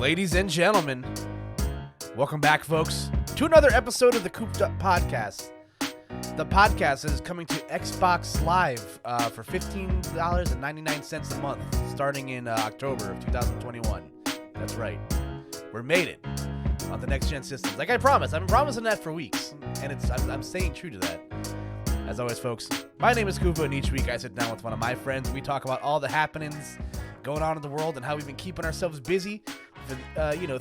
Ladies and gentlemen, welcome back, folks, to another episode of the Koop'd Up podcast. The podcast is coming to Xbox Live for $15.99 a month, starting in October of 2021. That's right. We're made it on the next-gen systems. Like I promised. I've been promising that for weeks, and I'm staying true to that. As always, folks, my name is Koopa, and each week I sit down with one of my friends. We talk about all the happenings going on in the world and how we've been keeping ourselves busy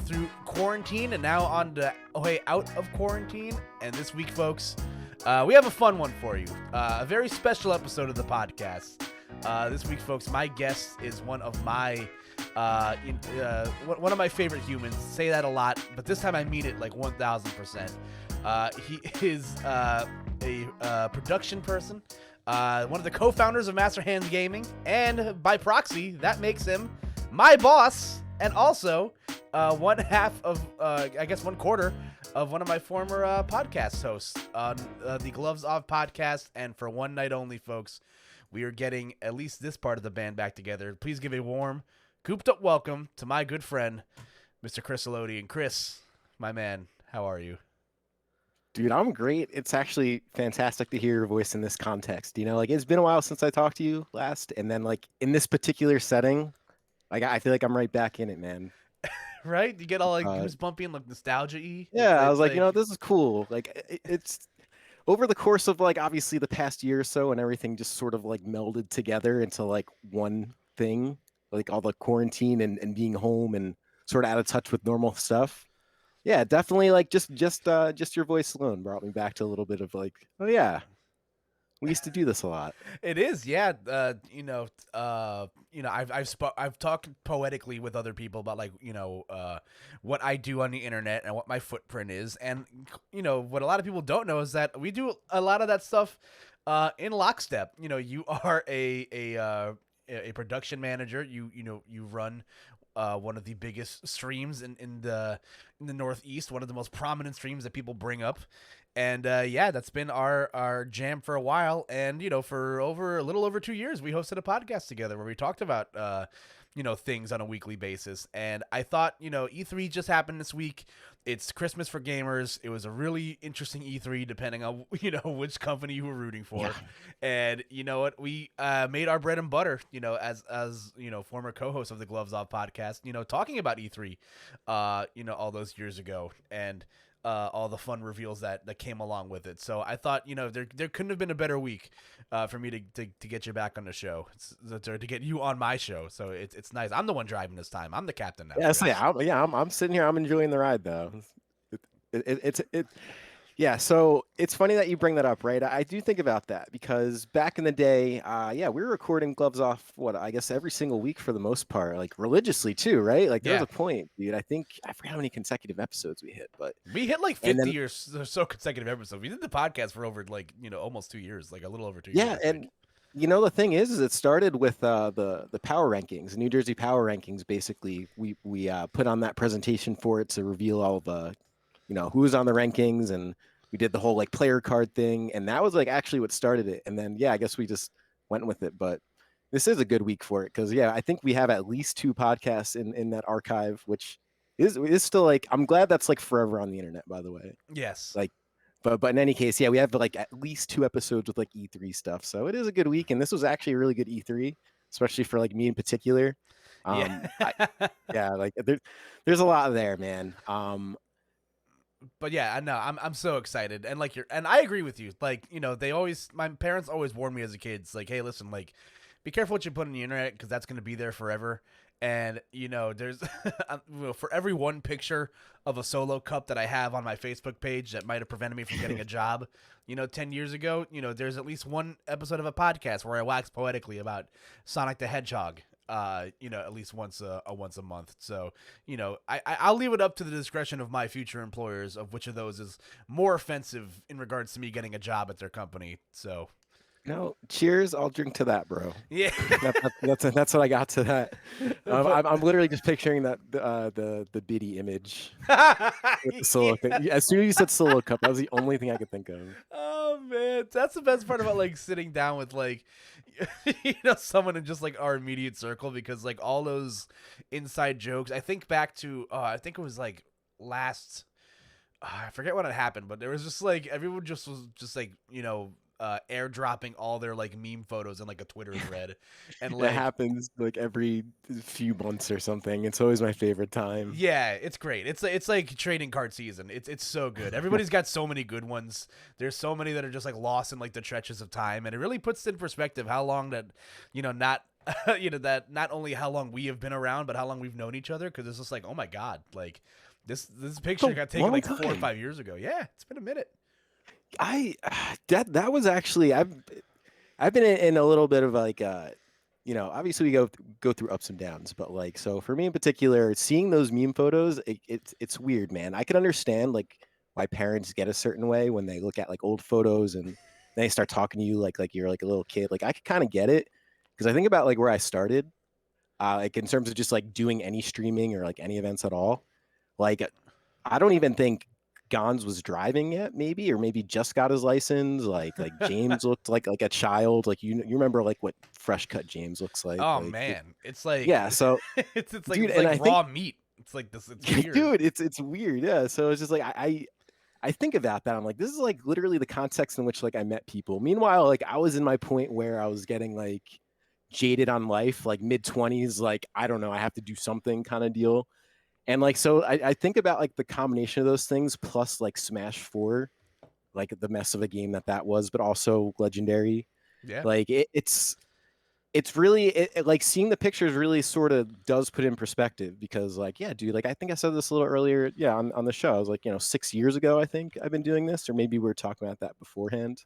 through quarantine and now on the way out of quarantine. And this week, folks, we have a fun one for you. A very special episode of the podcast. This week, folks, my guest is one of my favorite humans. Say that a lot, but this time I mean it like 1,000%. He is a production person, one of the co-founders of Masterhand Gaming, and by proxy, that makes him my boss, and also one quarter of one of my former podcast hosts on the Gloves Off podcast. And for one night only, folks, we are getting at least this part of the band back together. Please give a warm, Koop'd Up welcome to my good friend, Mr. chriselodeon. Chris, my man, how are you? Dude, I'm great. It's actually fantastic to hear your voice in this context. You know, like it's been a while since I talked to you last, and then like in this particular setting, like I feel like I'm right back in it, man. Right? You get all like goosebumpy and like nostalgia-y. Yeah, I was like, you know, this is cool. Like it's over the course of like obviously the past year or so, and everything just sort of like melded together into like one thing, like all the quarantine and being home and sort of out of touch with normal stuff. Yeah, definitely. Like just your voice alone brought me back to a little bit of like, oh yeah, we used to do this a lot. It is, yeah. I've talked poetically with other people about like what I do on the internet and what my footprint is, and what a lot of people don't know is that we do a lot of that stuff in lockstep. You are a production manager. You run one of the biggest streams in the Northeast, one of the most prominent streams that people bring up. And that's been our jam for a while. And for a little over 2 years, we hosted a podcast together where we talked about things on a weekly basis. And I thought, E3 just happened this week. It's Christmas for gamers. It was a really interesting E3, depending on which company you were rooting for. Yeah. And you know what? We made our bread and butter, as former co-host of the Gloves Off podcast, talking about E3, all those years ago, and all the fun reveals that came along with it. So I thought, there couldn't have been a better week for me to get you back on the show, to get you on my show. So it's nice. I'm the one driving this time. I'm the captain now. Yeah, I'm sitting here. I'm enjoying the ride though. Yeah, so it's funny that you bring that up, right? I do think about that because back in the day, we were recording Gloves Off, I guess every single week for the most part, like religiously too, right? Like there was a point, dude. I forget how many consecutive episodes we hit, but we hit like 50 or so consecutive episodes. We did the podcast for over like, almost 2 years, like a little over 2 years. Yeah, and the thing is it started with the power rankings, New Jersey power rankings. Basically, we put on that presentation for it to reveal all the who was on the rankings, and we did the whole like player card thing, and that was like actually what started it. And then I guess we just went with it. But this is a good week for it because I think we have at least 2 podcasts in that archive, which is still like, I'm glad that's like forever on the internet, by the way. Yes. Like, but in any case, we have like at least 2 episodes with like E3 stuff. So it is a good week, and this was actually a really good E3, especially for like me in particular. There's a lot there, man. But yeah, I know I'm so excited, and and I agree with you. Like, my parents always warned me as a kid. It's like, hey, listen, like, be careful what you put on the internet because that's going to be there forever. And there's for every one picture of a solo cup that I have on my Facebook page that might have prevented me from getting a job, 10 years ago, there's at least one episode of a podcast where I wax poetically about Sonic the Hedgehog. At least once a month. So, I'll leave it up to the discretion of my future employers of which of those is more offensive in regards to me getting a job at their company. So, No, cheers. I'll drink to that, bro. Yeah. That's what I got to that. But I'm literally just picturing that the biddy image with the solo thing. yeah. As soon as you said solo cup, that was the only thing I could think of. Oh man, that's the best part about like sitting down with like someone in just like our immediate circle, because like all those inside jokes. I think back to I think it was like last I forget what had happened, but there was just like everyone just was just like airdropping all their like meme photos in like a Twitter thread, and It like happens like every few months or something. It's always my favorite time. yeah, it's great. It's like trading card season. It's so good. Everybody's got so many good ones. There's so many that are just like lost in like the trenches of time, and it really puts in perspective how long that not that not only how long we have been around, but how long we've known each other. Because it's just like, oh my god, like this picture got taken Long like 4 or time. 5 years ago. Yeah, it's been a minute. I that was actually I've been in a little bit of like obviously we go through ups and downs, but like so for me in particular, seeing those meme photos, it's weird, man. I can understand like why parents get a certain way when they look at like old photos and they start talking to you like you're like a little kid. Like I could kind of get it because I think about like where I started, like in terms of just like doing any streaming or like any events at all. Like I don't even think Gons was driving yet, maybe, or maybe just got his license. Like James looked like a child. Like you remember like what fresh cut James looks like. Oh Like man, it's like yeah. So dude, it's and like I think raw meat. It's like this. It's weird. dude, it's weird. Yeah. So it's just like I think about that. I'm like, this is like literally the context in which like I met people. Meanwhile, like I was in my point where I was getting like jaded on life, like mid-20s, like I don't know, I have to do something kind of deal. And like so I think about like the combination of those things plus like Smash 4, like the mess of a game that was, but also legendary. Yeah. Like it's really like seeing the pictures really sort of does put in perspective because like yeah dude, like I think I said this a little earlier, yeah, on the show. I was like 6 years ago I think I've been doing this, or maybe we were talking about that beforehand.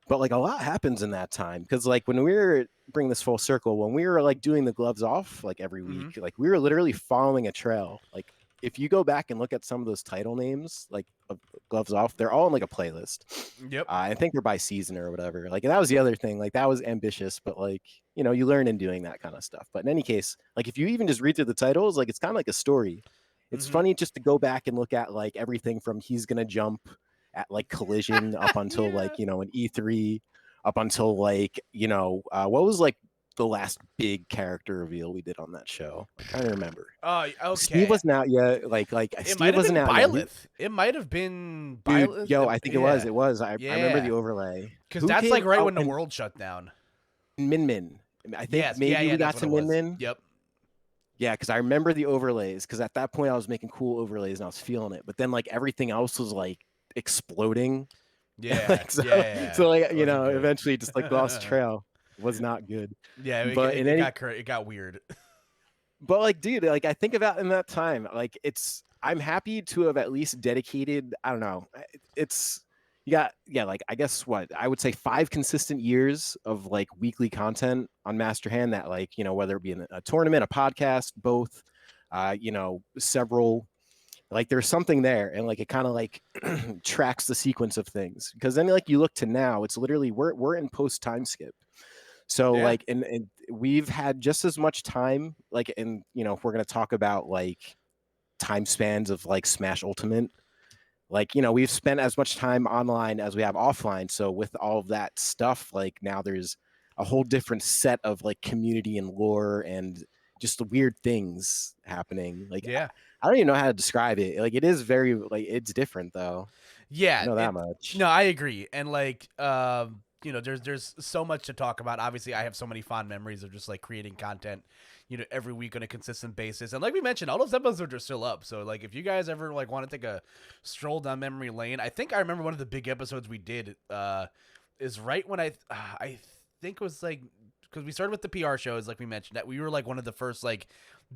But like a lot happens in that time because like when we were bring this full circle, when we were like doing the gloves off like every Mm-hmm. week, like we were literally following a trail. Like if you go back and look at some of those title names like of gloves off, they're all in like a playlist. Yep. I think they're by season or whatever. Like, and that was the other thing. Like that was ambitious, but like you learn in doing that kind of stuff. But in any case, like if you even just read through the titles, like it's kind of like a story. It's Mm-hmm. funny just to go back and look at like everything from he's gonna jump at like collision up until Yeah. like an E3, up until like what was like the last big character reveal we did on that show. I'm trying to remember. Oh, Steve okay. wasn't out yet. Like It might Steve have wasn't been out yet. Byleth. It might have been Dude, Byleth. yo, I think it was. Yeah. It was. I remember the Yeah. overlay. Because Who that's came like right out when the and world shut down. Min Min. I think Yes. maybe Yeah. we That's got what to it Min was. Min. Yep. Yeah, because I remember the overlays. Because at that point I was making cool overlays and I was feeling it. But then like everything else was like exploding. Yeah. Like so, Yeah. so like It wasn't good. eventually just like Lost Trail was not good. Yeah. But in It any got weird. But like, dude, like I think about in that time, like I'm happy to have at least dedicated, I don't know, it's you got yeah, like I guess what I would say 5 consistent years of like weekly content on Masterhand that like, whether it be in a tournament, a podcast, both, several, like there's something there and like it kind of like tracks the sequence of things because then like you look to now, it's literally we're in post time skip. So Yeah. like and we've had just as much time like if we're going to talk about like time spans of like Smash Ultimate, like we've spent as much time online as we have offline. So with all of that stuff, like now there's a whole different set of like community and lore and just the weird things happening. Like Yeah. I don't even know how to describe it. Like it is very like it's different though. I Yeah. know that much. No, I agree. And like, there's so much to talk about. Obviously, I have so many fond memories of just like creating content, every week on a consistent basis. And like we mentioned, all those episodes are still up. So like, if you guys ever like want to take a stroll down memory lane, I think I remember one of the big episodes we did is right when I think it was like because we started with the PR shows, like we mentioned, that we were like one of the first like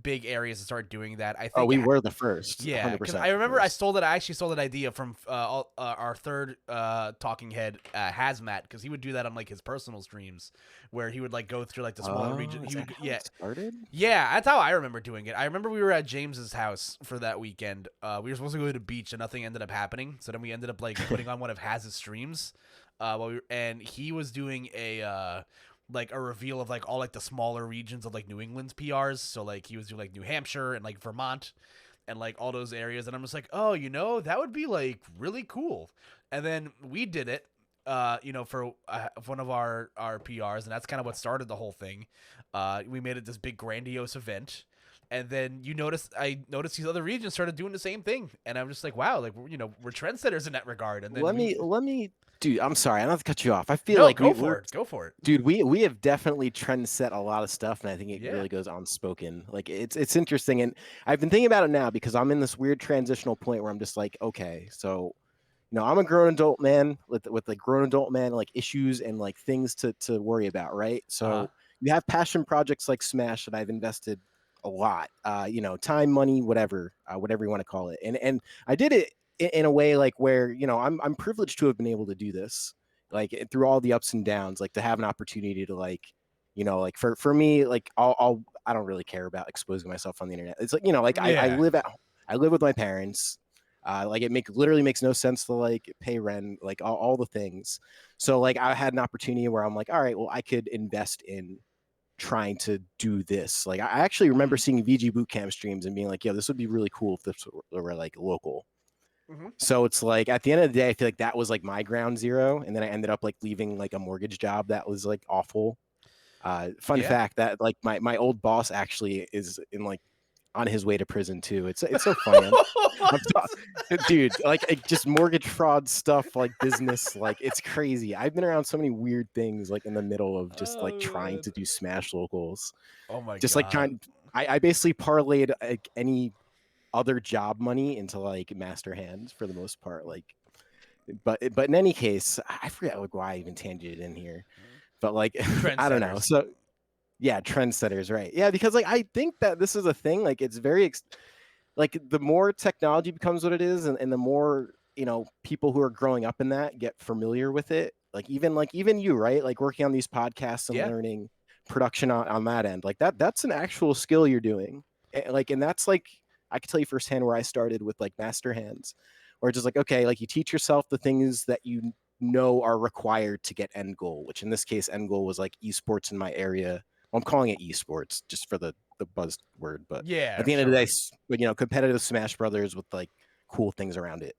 big areas to start doing that. I think Oh, we were the first. yeah, 100%. because I remember I actually stole that idea from our third talking head, Hazmat, because he would do that on like his personal streams, where he would like go through like the smaller region. Is He that would, how yeah, it started? yeah, that's how I remember doing it. I remember we were at James's house for that weekend. We were supposed to go to the beach, and nothing ended up happening. So then we ended up like putting on one of Haz's streams. and he was doing a like a reveal of like all like the smaller regions of like New England's PRs. So like he was doing like New Hampshire and like Vermont and like all those areas, and I'm just like, oh, that would be like really cool. And then we did it, for one of our PRs, and that's kind of what started the whole thing. We made it this big grandiose event, and then I noticed these other regions started doing the same thing, and I'm just like, wow, like we're trendsetters in that regard. And then Let me, dude. I'm sorry, I don't have to cut you off. I feel no, like go we're for it, go for it. dude, we have definitely trend set a lot of stuff, and I think it Yeah. really goes unspoken. Like it's interesting, and I've been thinking about it now because I'm in this weird transitional point where I'm just like, okay, so I'm a grown adult man with like grown adult man like issues and like things to worry about, right? Uh huh. So you have passion projects like Smash that I've invested a lot, time, money, whatever you want to call it, and I did it in a way like where I'm privileged to have been able to do this, like through all the ups and downs, like to have an opportunity to like like for me, like I don't really care about exposing myself on the internet. It's like like Yeah. I live with my parents. Like literally makes no sense to like pay rent, like all the things. So like I had an opportunity where I'm like, all right, well I could invest in trying to do this. Like I actually remember Mm-hmm. seeing VG Bootcamp streams and being like, yo, this would be really cool if this were like local. Mm-hmm. So it's like at the end of the day, I feel like that was like my ground zero, and then I ended up like leaving like a mortgage job that was like awful. Fun Yeah. fact that like my old boss actually is in like on his way to prison too. It's so funny. I'm What? dude, like just mortgage fraud stuff, like business, like it's crazy. I've been around so many weird things, like in the middle of just like Oh trying man. to do Smash locals, Oh my just like god. trying. I basically parlayed like any other job money into like master hands for the most part. Like, but in any case, I forget like why I even tangented in here, but like I don't know. Trendsetters. So yeah, trendsetters, right? Yeah, because like I think that this is a thing. Like it's very like the more technology becomes what it is, and the more people who are growing up in that get familiar with it. Like even you, right? Like working on these podcasts and Yeah. learning production on that end, like that's an actual skill you're doing. And that's like I can tell you firsthand where I started with like master hands, where it's just like okay, like you teach yourself the things that you know are required to get end goal, which in this case end goal was like esports in my area. Well, I'm calling it esports just for the buzzword, but at Yeah. the end of the Sure. day, competitive Smash Brothers with like cool things around it.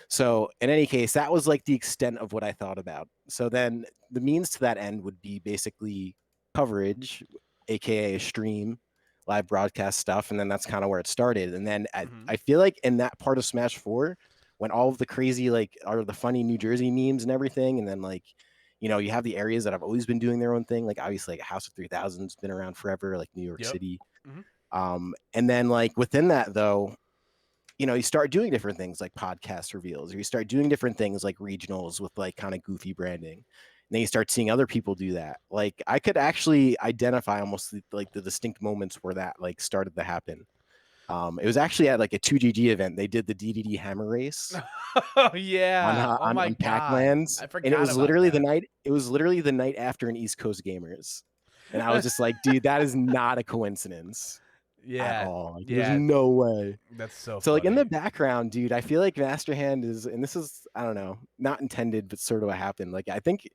So in any case, that was like the extent of what I thought about. So then the means to that end would be basically coverage, aka a stream, live broadcast stuff, and then that's kind of where it started. And then Mm-hmm. I feel like in that part of Smash Four, when all of the crazy like are the funny New Jersey memes and everything, and then like you have the areas that have always been doing their own thing, like obviously like House of 3000's been around forever, like New York Yep. City. Mm-hmm. And then like within that though, you start doing different things like podcast reveals, or you start doing different things like regionals with like kind of goofy branding. And then you start seeing other people do that. Like I could actually identify almost like the distinct moments where that like started to happen. It was actually at like a 2GG event. They did the DDD hammer race Oh yeah. Oh my on god. Pac-Lands, I and it forgot was about literally the that. night. It was literally the night after an East Coast Gamers, and I was just like, dude, that is not a coincidence at Yeah. all. Like, there's Yeah. no way. That's so So like in the funny. background, dude, I feel like Masterhand is, and this is I don't know, not intended, but sort of what happened. Like I think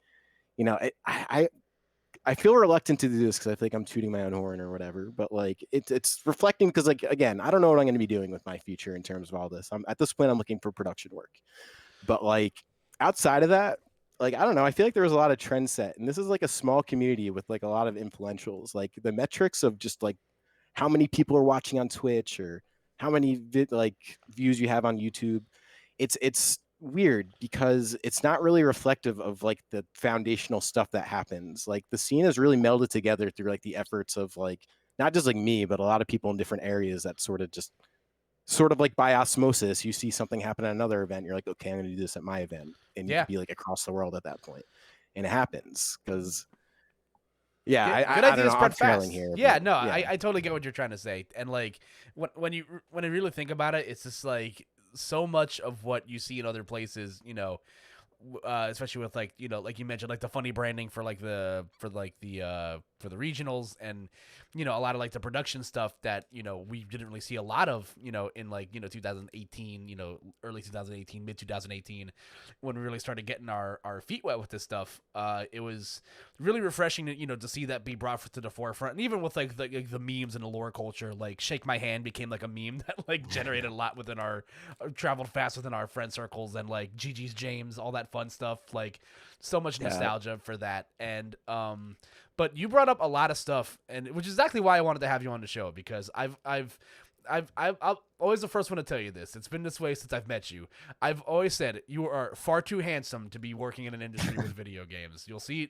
I feel reluctant to do this because I think I'm tooting my own horn or whatever. But like it's reflecting because like again, I don't know what I'm going to be doing with my future in terms of all this. I'm at this point I'm looking for production work, but like outside of that. Like I don't know, I feel like there was a lot of trend set, and this is like a small community with like a lot of influentials. Like the metrics of just like how many people are watching on Twitch or how many like views you have on YouTube. It's weird because it's not really reflective of like the foundational stuff that happens. Like the scene is really melded together through like the efforts of like not just like me, but a lot of people in different areas that sort of like by osmosis, you see something happen at another event, you're like, okay, I'm gonna do this at my event. And you Yeah. could be like across the world at that point. And it happens because yeah, Good I don't ideas know. I'm spread trailing fast. here, Yeah, but no, yeah. I totally get what you're trying to say. And like when you really think about it, it's just like so much of what you see in other places, especially with like like you mentioned like the funny branding for like the for the regionals, and a lot of like the production stuff that we didn't really see a lot of in like 2018, early 2018, mid 2018, when we really started getting our feet wet with this stuff. It was really refreshing to see that be brought to the forefront, and even with like the memes and the lore culture, like Shake My Hand became like a meme that like generated a lot within our traveled fast within our friend circles, and like GG's James, all that fun stuff, like so much nostalgia for that. And but you brought up a lot of stuff, and which is exactly why I wanted to have you on the show, because I'm always the first one to tell you this. It's been this way since I've met you. I've always said you are far too handsome to be working in an industry with video games. You'll see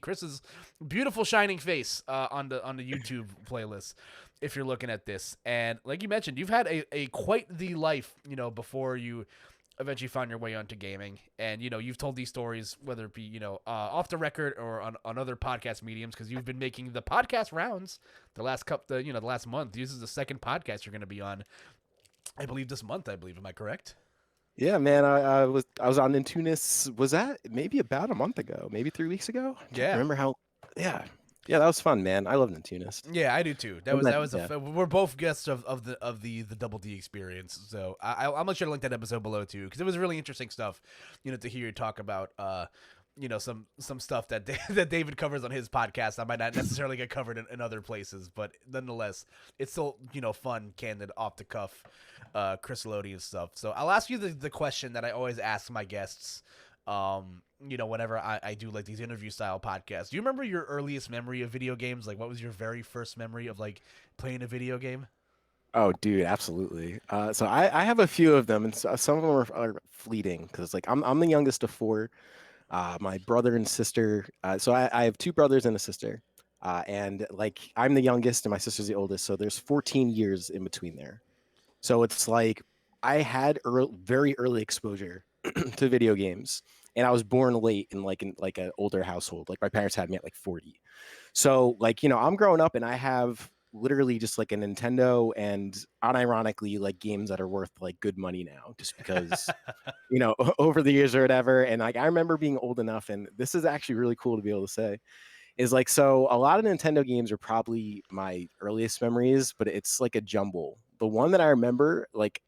Chris's beautiful shining face on the YouTube playlist if you're looking at this. And like you mentioned, you've had a quite the life, before you eventually found your way onto gaming. And you've told these stories, whether it be off the record or on other podcast mediums, because you've been making the podcast rounds the last the last month. This is the second podcast you're going to be on, I believe, this month. Am I correct? Yeah, man. I was on Intunis. Was that maybe about a month ago? Maybe 3 weeks ago? I can't remember how. Yeah. Yeah, that was fun, man. I love Intunis. Yeah, I do too. That was we're both guests of the Double D experience. So I'll make sure to link that episode below too, because it was really interesting stuff, to hear you talk about some stuff that that David covers on his podcast that might not necessarily get covered in other places, but nonetheless, it's still fun, candid, off the cuff, chriselodeon stuff. So I'll ask you the question that I always ask my guests. Whenever I do like these interview style podcasts. Do you remember your earliest memory of video games? Like, what was your very first memory of like playing a video game? Oh, dude, absolutely. So I have a few of them, and some of them are fleeting because like I'm the youngest of four. My brother and sister. So I have two brothers and a sister, and like I'm the youngest and my sister's the oldest. So there's 14 years in between there. So it's like I had very early exposure to video games, and I was born late in like an older household. Like my parents had me at like 40. So like I'm growing up and I have literally just like a Nintendo and unironically like games that are worth like good money now, just because over the years or whatever. And like I remember being old enough, and this is actually really cool to be able to say, is like, so a lot of Nintendo games are probably my earliest memories, but it's like a jumble. The one that I remember, like,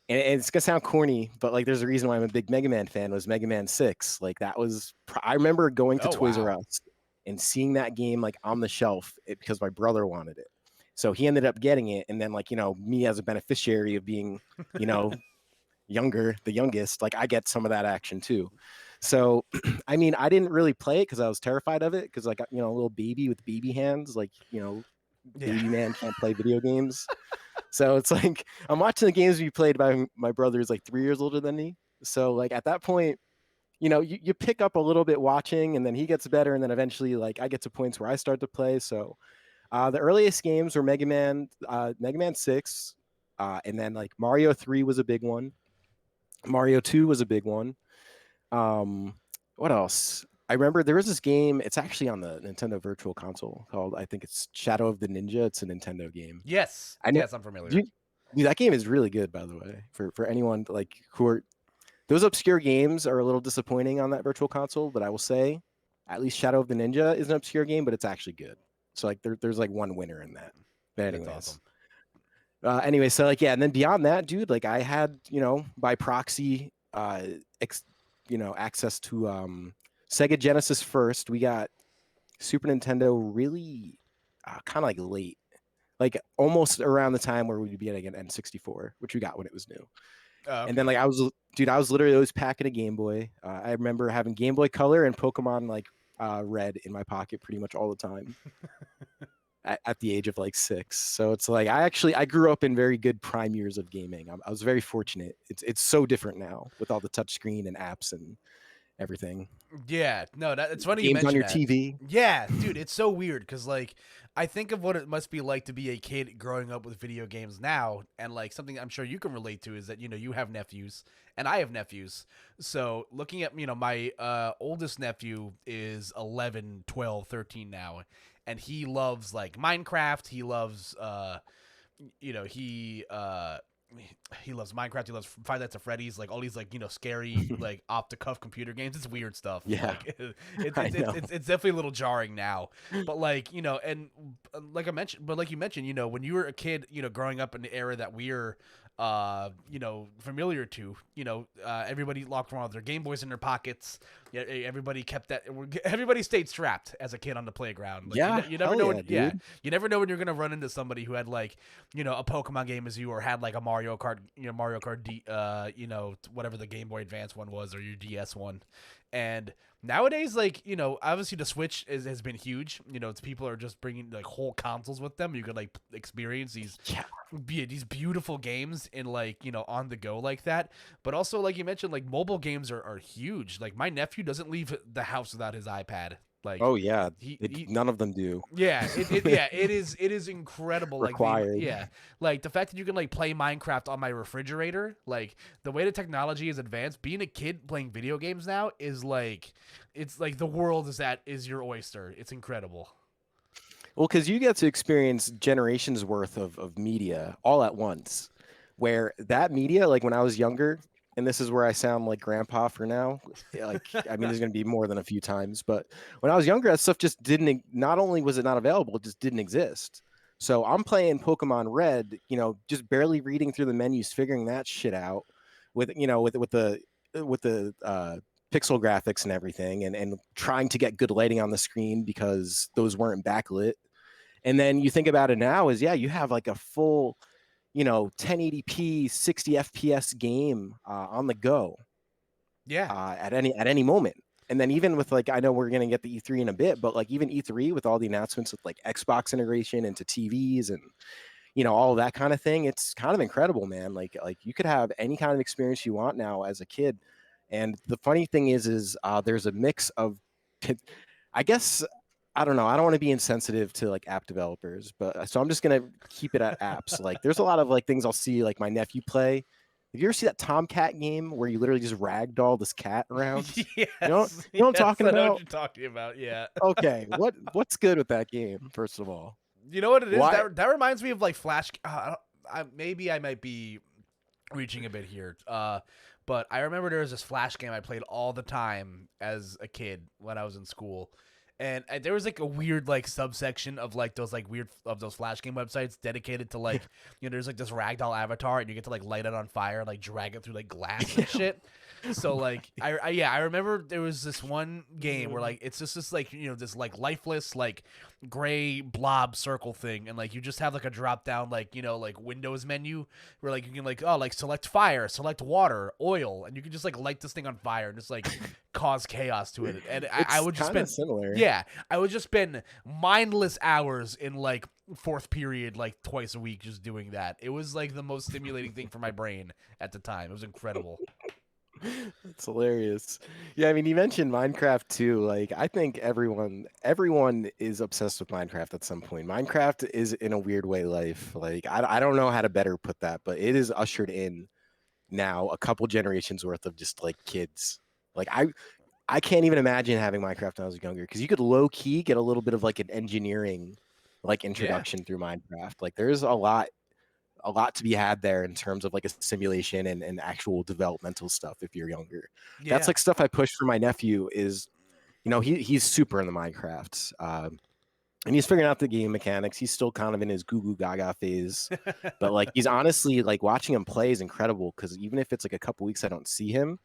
and it's gonna sound corny, but like there's a reason why I'm a big Mega Man fan, was Mega Man 6. Like that was I remember going to Toys R Us and seeing that game like on the shelf because my brother wanted it. So he ended up getting it, and then like me as a beneficiary of being the youngest, like I get some of that action too. So I mean, I didn't really play it because I was terrified of it, because like a little baby with baby hands, like baby man can't play video games. So it's like I'm watching the games we played by my brother is like 3 years older than me. So like at that point, you pick up a little bit watching, and then he gets better, and then eventually like I get to points where I start to play. So the earliest games were Mega Man 6, and then like Mario 3 was a big one. Mario 2 was a big one. What else? I remember there was this game. It's actually on the Nintendo Virtual Console called, I think it's Shadow of the Ninja. It's a Nintendo game. Yes. Yes, I'm familiar. Dude, that game is really good, by the way. For anyone like who are those obscure games are a little disappointing on that Virtual Console, but I will say, at least Shadow of the Ninja is an obscure game, but it's actually good. So like there's like one winner in that. But anyways. That's awesome. Anyway, so like and then beyond that, dude, like I had by proxy access to Sega Genesis first. We got Super Nintendo really kind of like late, like almost around the time where we'd be getting an N64, which we got when it was new. Okay. And then like I was literally always packing a Game Boy. I remember having Game Boy Color and Pokemon like Red in my pocket pretty much all the time. At the age of like 6. So it's like I grew up in very good prime years of gaming. I was very fortunate. It's so different now with all the touchscreen and apps and everything. Yeah, no, it's funny games you mention on your that. TV. Yeah, dude, it's so weird because like I think of what it must be like to be a kid growing up with video games now, and like something I'm sure you can relate to is that you have nephews and I have nephews. So looking at my oldest nephew is 11, 12, 13 now, and he loves like Minecraft. He loves he loves Minecraft. He loves Five Nights at Freddy's. Like all these like scary like off the cuff computer games. It's weird stuff. Yeah, Like I know. it's definitely a little jarring now. But like and like I mentioned, but like you mentioned, when you were a kid, growing up in the era that we're familiar to, everybody locked around with their Game Boys in their pockets. Yeah, everybody kept that. Everybody stayed strapped as a kid on the playground. Like, Yeah, you never hell know yeah, when, dude. you never know when you're gonna run into somebody who had like, a Pokemon game as you, or had like a Mario Kart, Mario Kart D, whatever the Game Boy Advance one was, or your DS one. And nowadays, like, obviously the Switch has been huge. It's people are just bringing like whole consoles with them. You could like experience these beautiful games in like, on the go like that. But also, like you mentioned, like mobile games are huge. Like my nephew doesn't leave the house without his iPad. Like Oh yeah, he none of them do. yeah, it is incredible. Like Required. like the fact that you can like play Minecraft on my refrigerator, like the way the technology is advanced, being a kid playing video games now is like, it's like the world is your oyster. It's incredible. Well, because you get to experience generations worth of media all at once. Where that media, like when I was younger, and this is where I sound like grandpa for now. Like, I mean, there's going to be more than a few times, but when I was younger, that stuff just didn't. Not only was it not available, it just didn't exist. So I'm playing Pokemon Red, just barely reading through the menus, figuring that shit out with the pixel graphics and everything, and trying to get good lighting on the screen because those weren't backlit. And then you think about it now is, yeah, you have like a full, 1080p 60 FPS game on the go Yeah. at any moment. And then even with like, I know we're gonna get the E3 in a bit, but like even E3 with all the announcements with like Xbox integration into TVs and all of that kind of thing, it's kind of incredible, man. Like you could have any kind of experience you want now as a kid. And the funny thing is there's a mix of, I guess, I don't know. I don't want to be insensitive to like app developers, but so I'm just gonna keep it at apps. Like, there's a lot of like things I'll see like my nephew play. Have you ever see that Tomcat game where you literally just ragdoll this cat around? Yes. You know what I'm talking I know what about? you're talking about. Yeah. Okay, what's good with that game? First of all, You know what it is? why? That reminds me of like Flash. Maybe I might be reaching a bit here. But I remember there was this Flash game I played all the time as a kid when I was in school. And there was like a weird like subsection of like those like weird of those Flash game websites dedicated to like, there's like this ragdoll avatar and you get to like light it on fire and like drag it through like glass and shit. So like I remember there was this one game where like it's just this like this like lifeless like gray blob circle thing, and like you just have like a drop down like like Windows menu where like you can like select fire, select water, oil, and you can just like light this thing on fire and just like cause chaos to it. And I would just spend similar. I would just spend mindless hours in like fourth period like twice a week just doing that. It was like the most stimulating thing for my brain at the time. It was incredible. It's hilarious. Yeah, I mean, you mentioned Minecraft too. Like, I think everyone is obsessed with Minecraft at some point. Minecraft is in a weird way life. Like, I don't know how to better put that, but it is ushered in now a couple generations worth of just like kids. Like, I can't even imagine having Minecraft when I was younger because you could low key get a little bit of like an engineering like introduction through Minecraft. Like, there's a lot to be had there in terms of like a simulation and actual developmental stuff if you're younger. That's like stuff I push for my nephew is, he's super in the Minecraft. And he's figuring out the game mechanics. He's still kind of in his goo goo gaga phase, but like he's honestly like watching him play is incredible because even if it's like a couple weeks I don't see him,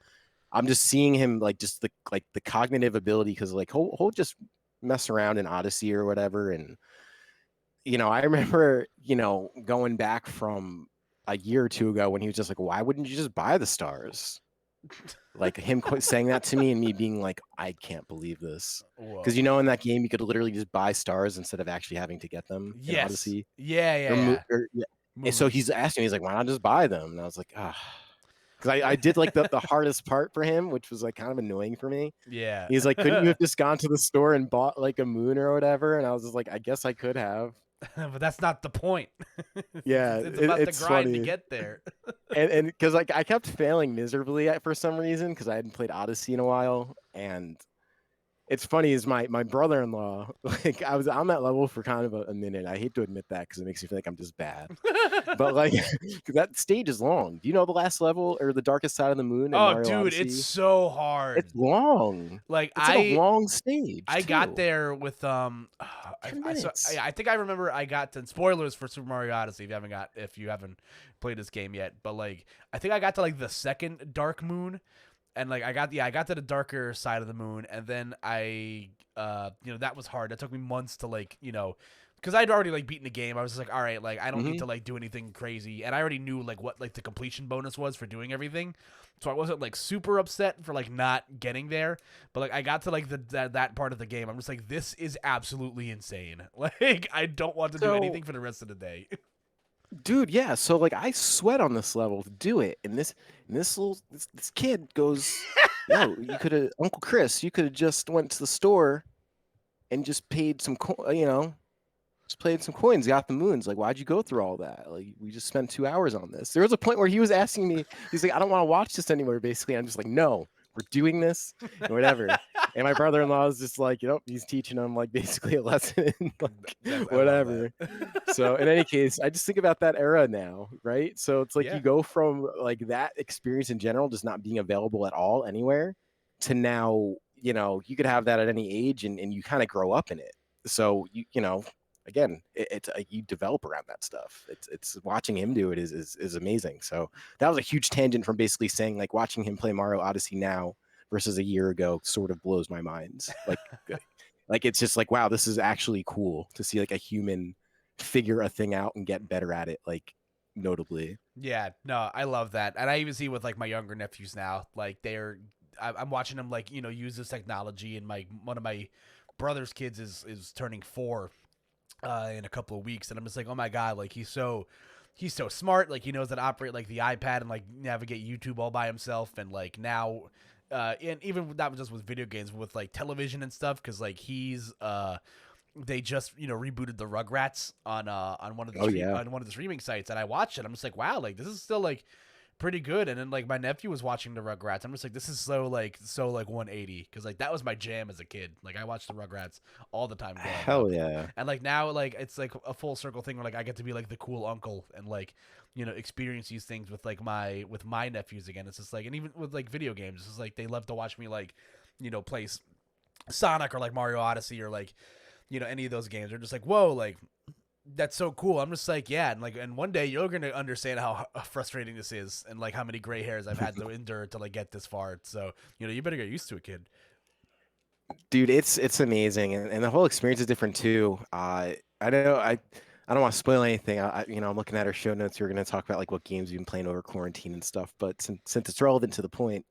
I'm just seeing him like just the cognitive ability because like he'll just mess around in Odyssey or whatever. And I remember, going back from a year or two ago when he was just like, why wouldn't you just buy the stars? Like him saying that to me and me being like, I can't believe this. Because, in that game, you could literally just buy stars instead of actually having to get them in Odyssey. Yeah. And so he's asking me, he's like, why not just buy them? And I was like, ah. Because I did like the hardest part for him, which was like kind of annoying for me. Yeah. He's like, couldn't you have just gone to the store and bought like a moon or whatever? And I was just like, I guess I could have. But that's not the point. Yeah, it's about it's the grind funny to get there. and because like I kept failing miserably for some reason because I hadn't played Odyssey in a while, and it's funny is my brother-in-law, like I was on that level for kind of a minute. I hate to admit that because it makes me feel like I'm just bad. But like that stage is long. Do you know the last level or the darkest side of the moon in Oh, Mario dude, it's Odyssey? so hard. It's long. Like It's like a long stage I got too. there with 10 I minutes. I think I remember I got to spoilers for Super Mario Odyssey if you haven't played this game yet, but like I think I got to like the second dark moon, and like I got to the darker side of the moon, and then that was hard. That took me months to like because I'd already like beaten the game. I was just like, all right, like I don't need Hmm. to like do anything crazy, and I already knew like what like the completion bonus was for doing everything, so I wasn't like super upset for like not getting there. But like I got to like that part of the game, I'm just like, this is absolutely insane. Like I don't want to do So, anything for the rest of the day. dude, yeah. So like I sweat on this level to do it, and this kid goes, "Yo, you could have Uncle Chris. You could have just went to the store and just paid some, just played some coins, got the moons. Like, why'd you go through all that? Like, we just spent 2 hours on this." There was a point where he was asking me, he's like, "I don't want to watch this anymore." Basically, I'm just like, "No, we're doing this and whatever." And my brother-in-law is just like, he's teaching him like basically a lesson, like I love that. whatever. So in any case, I just think about that era now, right? So it's like Yeah. you go from like that experience in general just not being available at all anywhere to now, you could have that at any age and you kind of grow up in it. So again, it's you develop around that stuff. It's watching him do it is amazing. So that was a huge tangent from basically saying like watching him play Mario Odyssey now versus a year ago sort of blows my mind. Like it's just like, wow, this is actually cool to see like a human figure a thing out and get better at it, like notably. Yeah, no, I love that, and I even see with like my younger nephews now, like I'm watching them like use this technology, and one of my brother's kids is turning 4 in a couple of weeks, and I'm just like, oh my god, like he's so smart, like he knows how to operate like the iPad and like navigate YouTube all by himself, and like now, and even not just with video games, but with like television and stuff, because like they just rebooted the Rugrats on one of the Oh yeah. on one of the streaming sites, and I watched it. I'm just like, wow, like this is still like pretty good. And then like my nephew was watching the Rugrats. I'm just like, this is so like 180, because like that was my jam as a kid. Like I watched the Rugrats all the time growing Hell up, yeah. and like now like it's like a full circle thing where like I get to be like the cool uncle and like experience these things with like my nephews again. It's just like, and even with like video games, it's just like they love to watch me like play Sonic or like Mario Odyssey or like any of those games. They're just like, whoa, like that's so cool. I'm just like, yeah, and one day you're gonna understand how frustrating this is, and like how many gray hairs I've had to endure to like get this far. So you better get used to it, kid. Dude, it's amazing, and the whole experience is different too. I know I don't want to spoil anything. I'm looking at our show notes. We're going to talk about like what games you've been playing over quarantine and stuff. But since it's relevant to the point,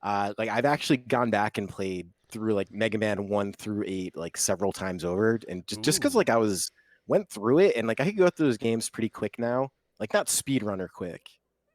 like I've actually gone back and played through like Mega Man 1 through 8 like several times over, and just because Ooh. like went through it and like I could go through those games pretty quick now, like not speedrunner quick,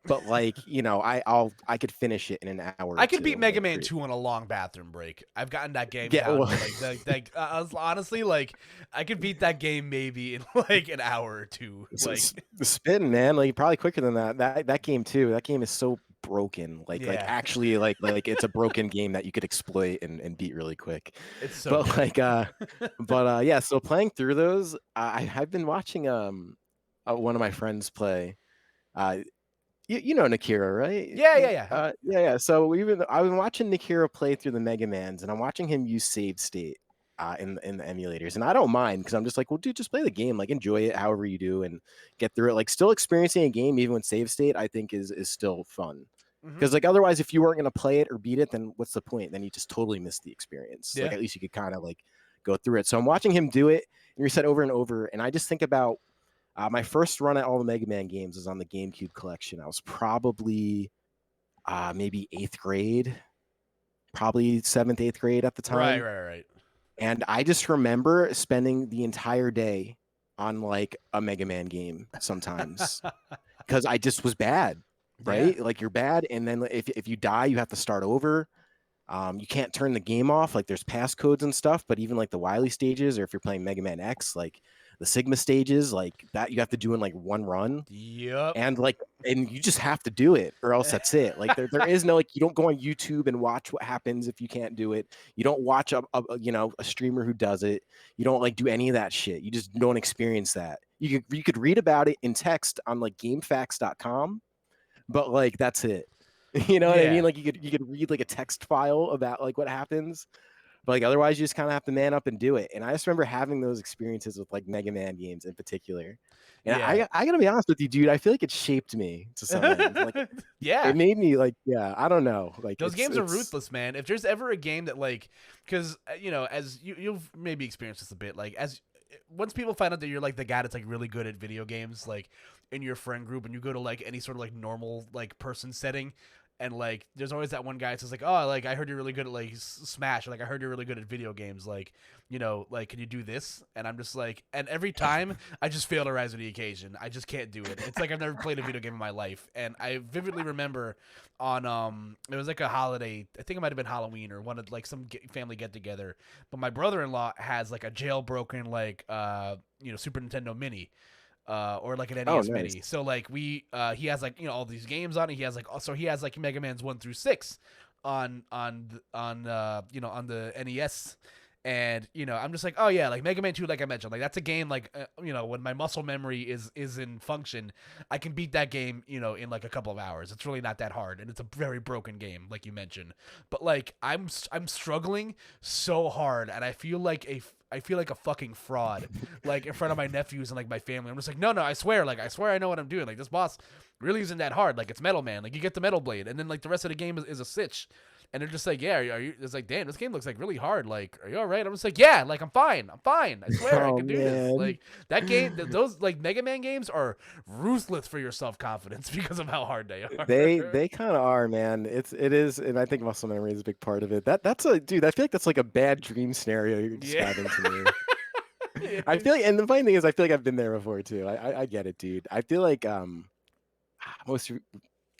but like I could finish it in an hour I or could beat two, Mega like Man pretty. 2 on a long bathroom break. I've gotten that game Yeah, down well, to I was honestly like I could beat that game maybe in like an hour or two. Like the spin, man, like probably quicker than that. That game too. That game is so broken. Like yeah, actually like it's a broken game that you could exploit and beat really quick. it's so But good. like yeah, so playing through those, I've been watching one of my friends play. Uh you know Nakira, right? Yeah, yeah, yeah. Yeah. So I've been watching Nakira play through the Mega Mans, and I'm watching him use save state in the emulators, and I don't mind because I'm just like, well, dude, just play the game, like enjoy it however you do, and get through it. Like still experiencing a game even with save state, I think is still fun. Hmm. Because like otherwise, if you weren't gonna play it or beat it, then what's the point? Then you just totally miss the experience. Like Yeah. at least you could kind of like go through it. So I'm watching him do it and reset over and over, and I just think about my first run at all the Mega Man games was on the GameCube collection. I was probably maybe 8th grade, probably 7th, 8th grade at the Right, time. right, right. And I just remember spending the entire day on like a Mega Man game sometimes because I just was bad, Yeah. right? Like you're bad. And then if you die, you have to start over. You can't turn the game off. Like there's passcodes and stuff, but even like the Wily stages, or if you're playing Mega Man X, like the Sigma stages, like that you have to do in like one run. Yep. And you just have to do it or else that's it. Like there is no, like, you don't go on YouTube and watch what happens if you can't do it. You don't watch a streamer who does it. You don't like do any of that shit. You just don't experience that. You could read about it in text on like gamefacts.com, but like that's it. You know what I Yeah. mean? Like you could read like a text file about like what happens, but like otherwise you just kind of have to man up and do it. And I just remember having those experiences with like Mega Man games in particular. And Yeah. I gotta be honest with you, dude. I feel like it shaped me to some end. Like Yeah. it made me like, yeah, I don't know. Like Those games are it's ruthless, man. If there's ever a game that like, because as you've maybe experienced this a bit, like as once people find out that you're like the guy that's like really good at video games, like in your friend group, and you go to like any sort of like normal like person setting, and like there's always that one guy that says like, oh, like I heard you're really good at like Smash, or like I heard you're really good at video games, like like can you do this? And I'm just like, and every time I just fail to rise to the occasion. I just can't do it. It's like I've never played a video game in my life, and I vividly remember on it was like a holiday. I think it might have been Halloween or one of like some family get together. But my brother-in-law has like a jailbroken like Super Nintendo Mini. Or like an NES nice. Mini. So like he has like all these games on it. He has like Mega Man's 1 through 6 on the NES. And I'm just like, oh yeah, like Mega Man 2, like I mentioned, like that's a game like when my muscle memory is in function, I can beat that game in like a couple of hours. It's really not that hard, and it's a very broken game, like you mentioned. But like I'm struggling so hard, and I feel like a fucking fraud, like in front of my nephews and like my family. I'm just like, no, I swear I know what I'm doing. Like this boss really isn't that hard. Like it's Metal Man. Like you get the Metal Blade, and then like the rest of the game is a sitch. And they're just like, yeah, are you? It's like, damn, this game looks like really hard. Like, are you all right? I'm just like, yeah, like I'm fine. I swear, I Oh can do this. man. Like that game, those like Mega Man games are ruthless for your self confidence because of how hard they are. They kind of are, man. It is, and I think muscle memory is a big part of it. That's a dude. I feel like that's like a bad dream scenario you're Yeah. describing to me. I feel like, and the funny thing is, I feel like I've been there before too. I get it, dude. I feel like most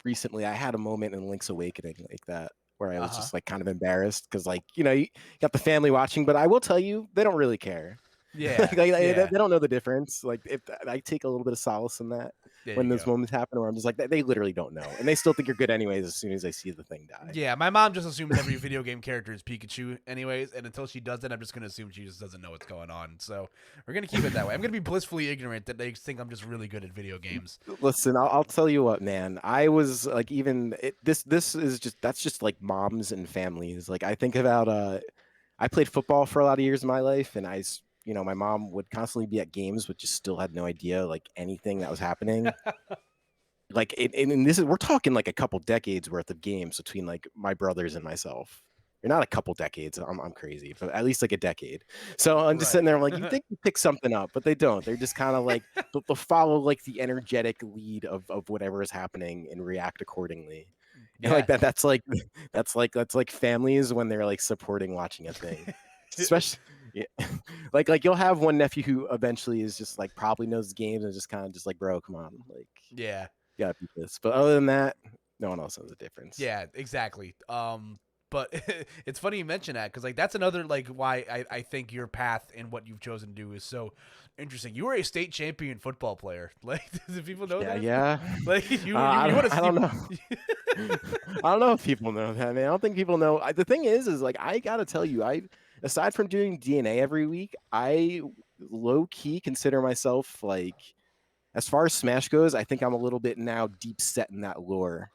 recently I had a moment in Link's Awakening like that where I was Uh-huh. just like kind of embarrassed because like you got the family watching, but I will tell you they don't really care. Yeah. They Yeah. don't know the difference. Like if I take a little bit of solace in that There when you those go. moments happen where I'm just like they literally don't know and they still think you're good anyways as soon as they see the thing die. Yeah, my mom just assumes every video game character is Pikachu, anyways, and until she does it, I'm just gonna assume she just doesn't know what's going on. So we're gonna keep it that way. I'm gonna be blissfully ignorant that they think I'm just really good at video games. Listen, I'll tell you what, man. I was like, this is that's just like moms and families. Like I think about I played football for a lot of years in my life, and my mom would constantly be at games, but just still had no idea like anything that was happening. Like, and this is we're talking like a couple decades worth of games between like my brothers and myself. You're not a couple decades. I'm crazy, but at least like a decade. So I'm just sitting Right. there. I'm like, you think you pick something up, but they don't. They're just kind of like they'll follow like the energetic lead of whatever is happening and react accordingly. And Yeah. like that's like families when they're like supporting watching a thing, especially. Yeah. like you'll have one nephew who eventually is just like probably knows the games and just kind of just like, bro, come on, like Yeah. you gotta beat this. But other than that, no one else knows the difference. Yeah, exactly. But it's funny you mention that because like that's another like why I think your path and what you've chosen to do is so interesting. You were a state champion football player. Like, do people know that? Yeah. Like I want to. don't know. I don't know if people know that, man. I don't think people know. The thing is like I gotta tell you, aside from doing DNA every week, I low key consider myself like, as far as Smash goes, I think I'm a little bit now deep set in that lore.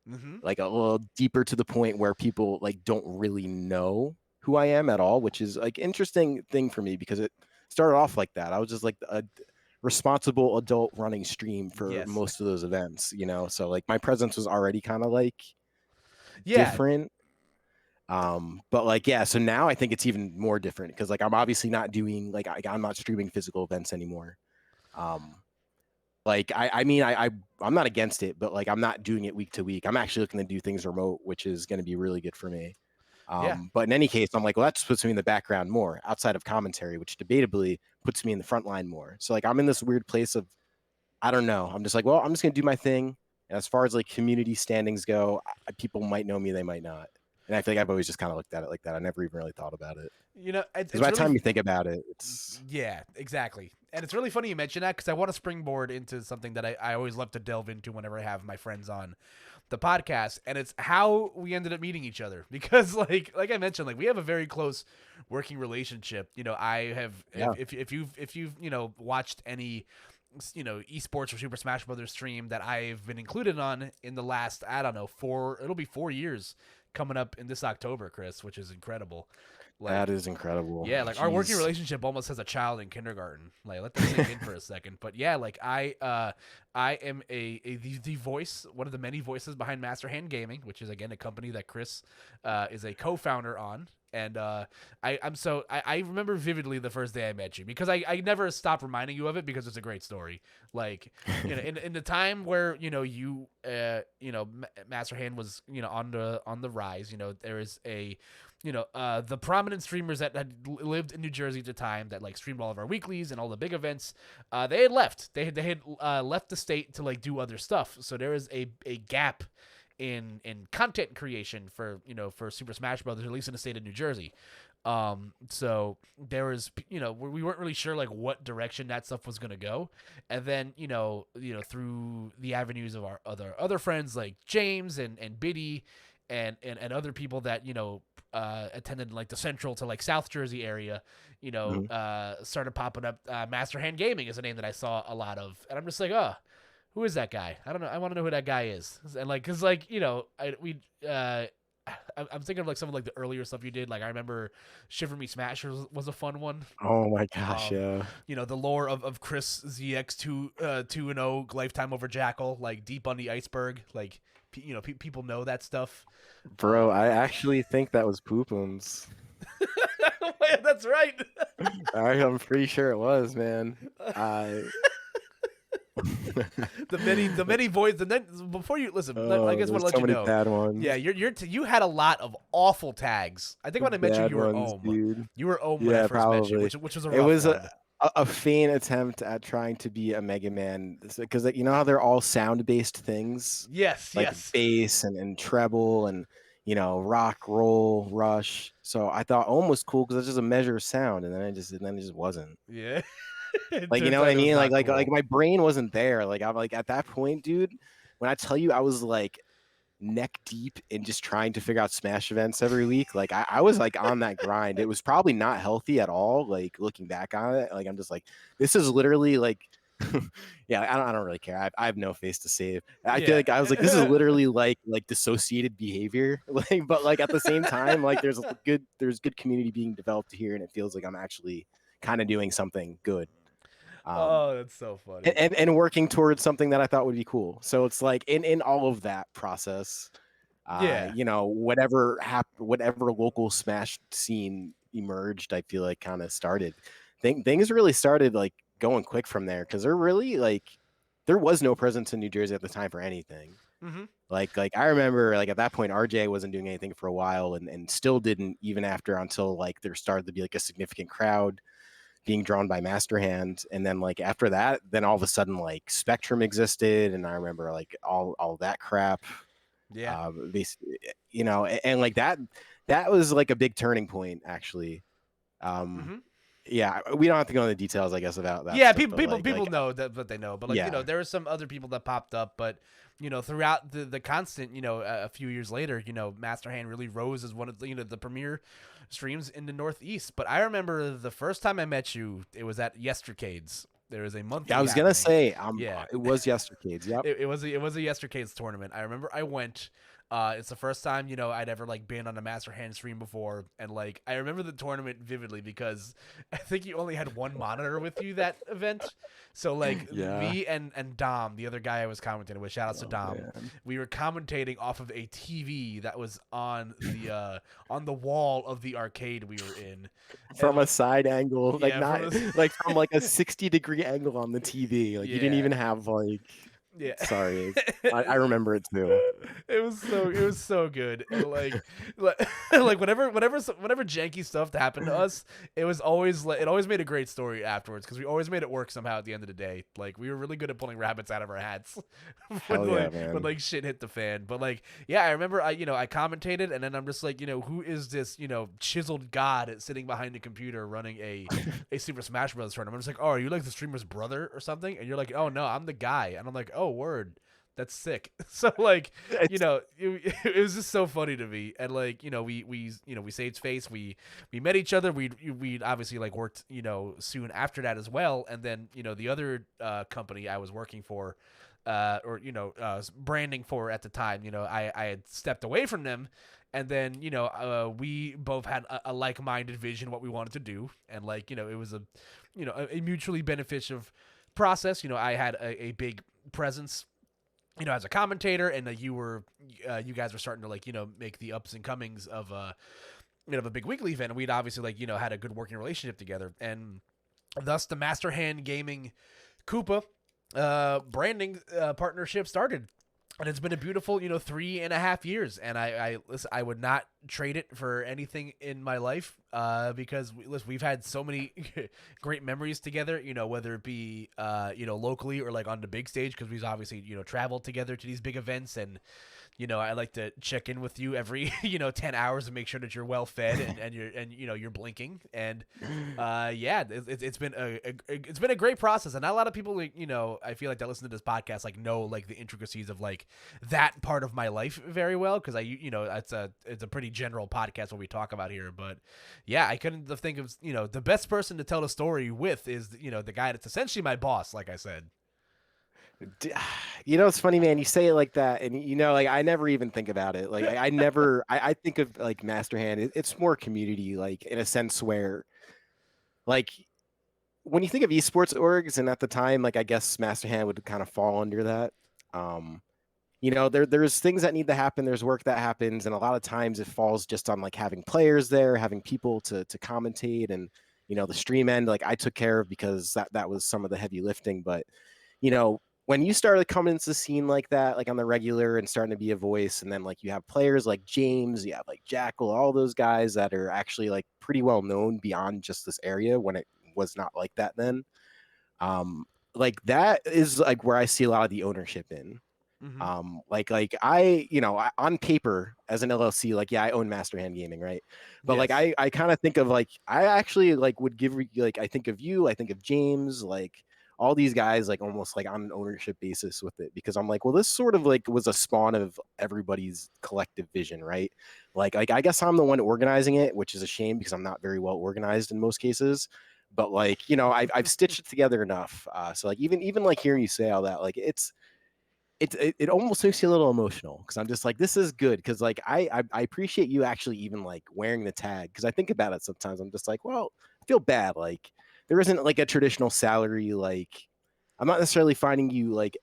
Mm-hmm. Like a little deeper to the point where people like don't really know who I am at all, which is like interesting thing for me because it started off like that. I was just like a responsible adult running stream for Yes. most of those events, so like my presence was already kind of like Yeah. different. But like yeah, so now I think it's even more different because like I'm obviously not doing like I'm not streaming physical events anymore. Like I'm not against it, but like I'm not doing it week to week. I'm actually looking to do things remote, which is going to be really good for me. Yeah. But in any case, I'm like, well, that just puts me in the background more outside of commentary, which debatably puts me in the front line more. So like I'm in this weird place of I don't know. I'm just like, well, I'm just going to do my thing. And as far as like community standings go, people might know me, they might not. And I feel like I've always just kind of looked at it like that. I never even really thought about it. You know, Because it's by the really time you think about it, it's yeah, exactly. And it's really funny you mention that because I want to springboard into something that I always love to delve into whenever I have my friends on the podcast, and it's how we ended up meeting each other. Because like I mentioned, like we have a very close working relationship. You know, I have Yeah. if you've you know watched any esports or Super Smash Brothers stream that I've been included on in the last, I don't know, it'll be 4 years coming up in this October, Chris, which is incredible. that Like is incredible. yeah, like our working Jeez. relationship almost has a child in kindergarten. Like let that sink in for a second. But yeah, like I am the voice, one of the many voices behind Masterhand Gaming, which is again a company that Chris is a co-founder on. And I remember vividly the first day I met you because I never stopped reminding you of it because it's a great story. Like in the time where Master Hand was on the rise. You know, there is the prominent streamers that had lived in New Jersey at the time that like streamed all of our weeklies and all the big events. They had left. They had left the state to like do other stuff. So there is a gap in content creation for Super Smash Brothers, at least in the state of New Jersey. So there was, we weren't really sure like what direction that stuff was going to go. And then, through the avenues of our other friends like James and Biddy and other people that, attended like the central to like South Jersey area, started popping up. Masterhand Gaming is a name that I saw a lot of. And I'm just like, oh, who is that guy? I don't know. I want to know who that guy is. And like, cause like, I'm thinking of like some of like the earlier stuff you did. Like I remember Shiver Me Smash was a fun one. Oh my gosh, yeah. The lore of Chris ZX 2-0 lifetime over Jackal, like deep on the iceberg. Like, people know that stuff. Bro, I actually think that was Poopums. That's right. I'm pretty sure it was, man. the many voids, and then before you listen, I guess I want to let so you many know. bad ones. Yeah, you had a lot of awful tags. I think when I met you, you were ones, Ohm. dude. You were Ohm when I first met you, which was a rough It was one. a faint attempt at trying to be a Mega Man, because you know how they're all sound based things. Yes, like yes. bass and treble and rock, roll, rush. So I thought Ohm was cool because it's just a measure of sound, and then it just wasn't. Yeah. Like, you know what I mean? Like my brain wasn't there. Like I'm like at that point, dude, when I tell you I was like neck deep in just trying to figure out Smash events every week, like I was like on that grind. It was probably not healthy at all. Like looking back on it, like I'm just like, this is literally like yeah, I don't really care. I have no face to save. I feel like I was like, this is literally like dissociated behavior. Like, but like at the same time, like there's good community being developed here, and it feels like I'm actually kind of doing something good. Oh, that's so funny. And working towards something that I thought would be cool. So it's like in all of that process, whatever local Smash scene emerged, I feel like kind of started. Things really started like going quick from there, because there was no presence in New Jersey at the time for anything. Mm-hmm. Like I remember like at that point RJ wasn't doing anything for a while, and still didn't even until like there started to be like a significant crowd being drawn by Masterhand. And then like after that, then all of a sudden like Spectrum existed, and I remember like all that crap. Yeah. And like that was like a big turning point actually. Mm-hmm. Yeah, we don't have to go into the details, I guess, about that. Yeah, stuff, people know that, but they know. But like there were some other people that popped up, but throughout the constant, a few years later, Masterhand really rose as one of the the premier streams in the Northeast. But I remember the first time I met you, it was at Yestercades. There was a monthly. Yeah, I was gonna say, it was Yestercades. Yep. it was a Yestercades tournament. I remember I went. It's the first time, I'd ever like been on a Masterhand stream before, and like I remember the tournament vividly because I think you only had one monitor with you that event. So like me and Dom, the other guy I was commentating with, shout outs to Dom, we were commentating off of a TV that was on the wall of the arcade we were in. From a side angle, like not like from like a 60-degree angle on the TV. Like you didn't even have like Yeah. Sorry, I remember it too. It was so good. And like whenever janky stuff happened to us, it always made a great story afterwards because we always made it work somehow at the end of the day. Like we were really good at pulling rabbits out of our hats when Hell yeah, when man. like shit hit the fan. But like yeah, I remember I commentated and then I'm just like, who is this, chiseled god sitting behind the computer running a Super Smash Bros. Tournament? I'm just like, oh, are you like the streamer's brother or something? And you're like, oh no, I'm the guy. And I'm like, oh word. That's sick. So like, It's it was just so funny to me. And like, we saved face. We met each other. We obviously like worked, soon after that as well. And then, the other company I was working for, or branding for at the time, I had stepped away from them. And then, we both had a like-minded vision what we wanted to do. And like, it was a mutually beneficial process. I had a big presence, as a commentator, and you guys were starting to like, make the ups and comings of of a big weekly event. And we'd obviously like, had a good working relationship together, and thus the Masterhand Gaming Koopa branding partnership started. And it's been a beautiful, 3.5 years, and listen, I would not trade it for anything in my life, because we've had so many great memories together, whether it be, locally or like on the big stage, because we've obviously, traveled together to these big events, and I like to check in with you every 10 hours and make sure that you're well fed and you're blinking, and yeah, it's been it's been a great process, and not a lot of people like, I feel like that listen to this podcast like know like the intricacies of like that part of my life very well, because it's a pretty general podcast what we talk about here, but yeah, I couldn't think of the best person to tell the story with is the guy that's essentially my boss, like I said. It's funny, man. You say it like that, and like I never even think about it. Like I never, I think of like Masterhand. It's more community, like in a sense where, like when you think of esports orgs, and at the time, like I guess Masterhand would kind of fall under that. Um, there's things that need to happen. There's work that happens, and a lot of times it falls just on like having players there, having people to commentate, and the stream end. Like I took care of because that was some of the heavy lifting, but when you started coming into the scene like that, like on the regular and starting to be a voice, and then like you have players like James, you have like Jackal, all those guys that are actually like pretty well known beyond just this area when it was not like that then. Like that is like where I see a lot of the ownership in. Mm-hmm. Like on paper as an LLC, like yeah, I own Masterhand Gaming, right? But like Yes. I kind of think of like I actually like would give like I think of you, I think of James, like all these guys like almost like on an ownership basis with it, because I'm like, well, this sort of like was a spawn of everybody's collective vision, right? Like I guess I'm the one organizing it, which is a shame because I'm not very well organized in most cases. But like I've stitched it together enough. So like even like hearing you say all that, like it almost makes you a little emotional because I'm just like, this is good, because like I appreciate you actually even like wearing the tag, because I think about it sometimes. I'm just like, well, I feel bad, like there isn't like a traditional salary, like I'm not necessarily finding you like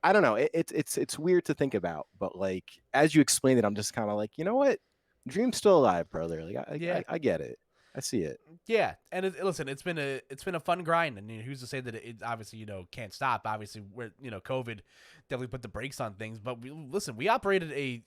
I don't know, it's weird to think about, but like as you explain it, I'm just kind of like, you know what, dream's still alive, brother. Like Yeah. I get it, I see it. Yeah, and listen, it's been a fun grind, and who's to say that it obviously can't stop. Obviously, we're COVID definitely put the brakes on things, but we operated a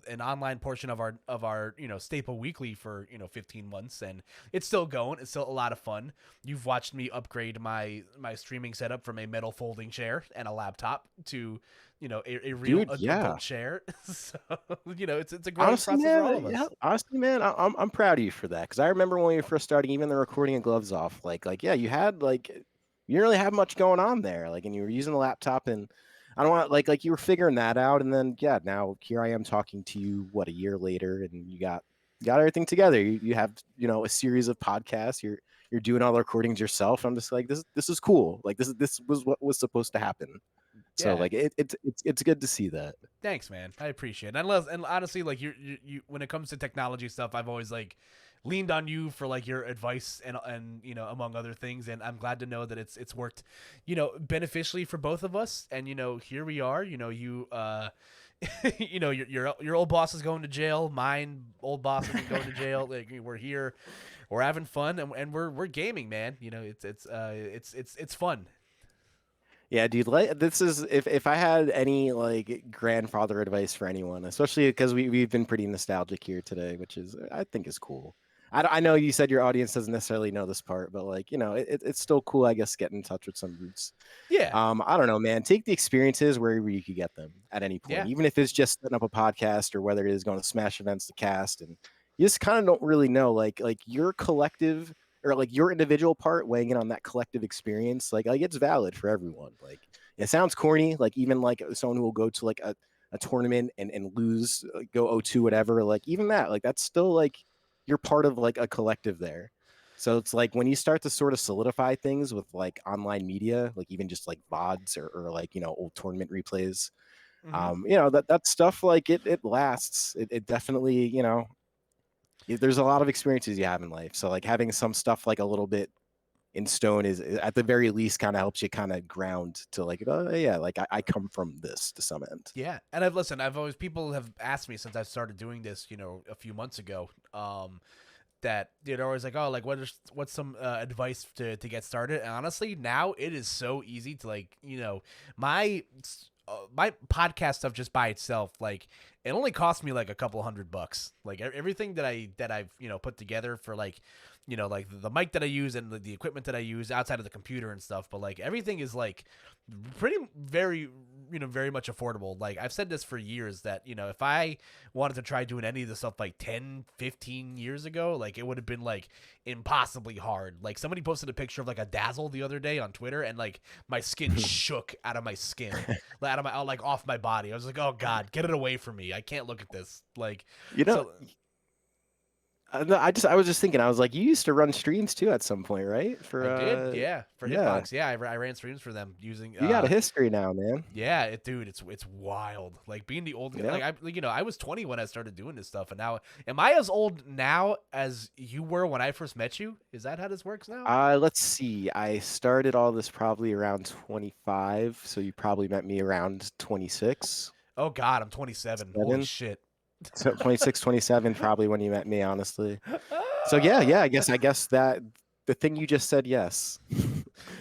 an online portion of our staple weekly for 15 months, and it's still going. It's still a lot of fun. You've watched me upgrade my streaming setup from a metal folding chair and a laptop to a real Dude, yeah. adult chair. So it's a growing Honestly, process for all man, of yeah. us. Honestly, man, I'm proud of you for that, because I remember when we were first starting, even the recording and gloves off, like yeah, you had like you didn't really have much going on there, like, and you were using the laptop, and I don't want like you were figuring that out, and then yeah, now here I am talking to you, what, a year later, and you got everything together. You have a series of podcasts. You're doing all the recordings yourself. I'm just like, this is cool. Like this was what was supposed to happen. So Yeah. like it's good to see that. Thanks, man. I appreciate it. And honestly, like you when it comes to technology stuff, I've always like leaned on you for like your advice and among other things. And I'm glad to know that it's worked, beneficially for both of us. And here we are. You your old boss is going to jail. Mine old boss is going to jail. Like we're here, we're having fun, and we're gaming, man. It's fun. Yeah, dude, like this is if I had any like grandfather advice for anyone, especially because we've been pretty nostalgic here today, which is I think is cool. I know you said your audience doesn't necessarily know this part, but like, it's still cool, I guess, getting in touch with some roots. Yeah, I don't know, man. Take the experiences wherever you could get them at any point, yeah, even if it's just setting up a podcast or whether it is going to Smash events to cast. And you just kind of don't really know, like your collective or like your individual part weighing in on that collective experience. Like it's valid for everyone. Like it sounds corny, like even like someone who will go to like a tournament and lose, go 0-2, whatever. Like even that, like that's still like you're part of like a collective there. So it's like when you start to sort of solidify things with like online media, like even just like VODs or like, old tournament replays, hmm that stuff, like it lasts. It definitely, there's a lot of experiences you have in life. So like having some stuff like a little bit in stone is at the very least kind of helps you kind of ground to like, oh yeah, like I come from this to some end. yeah. And I've listened. I've always people have asked me since I started doing this, a few months ago. That they're always like, oh, like what's some advice to get started? And honestly, now it is so easy to like, my my podcast stuff just by itself, like it only cost me like a couple $100. Like everything that I've put together for like like the mic that I use and the equipment that I use outside of the computer and stuff, but like everything is like pretty very very much affordable. Like I've said this for years that if I wanted to try doing any of the stuff like 10-15 years ago, like it would have been like impossibly hard. Like somebody posted a picture of like a dazzle the other day on Twitter, and like my skin shook out of my skin, like out of my like off my body. I was like, oh god, get it away from me, I can't look at this. Like You know, so no, I was just thinking, I was like, you used to run streams too at some point, right? For I did, yeah, for yeah, Hitbox. Yeah, I ran streams for them using you got a history now, man. yeah, dude, it's wild. Like being the old, Yeah. like I was 20 when I started doing this stuff, and now am I as old now as you were when I first met you? Is that how this works now? Let's see. I started all this probably around 25, so you probably met me around 26, Oh God, I'm 27. Holy 7. shit. So 26, 27 probably when you met me, honestly. So yeah, I guess that the thing you just said, yes.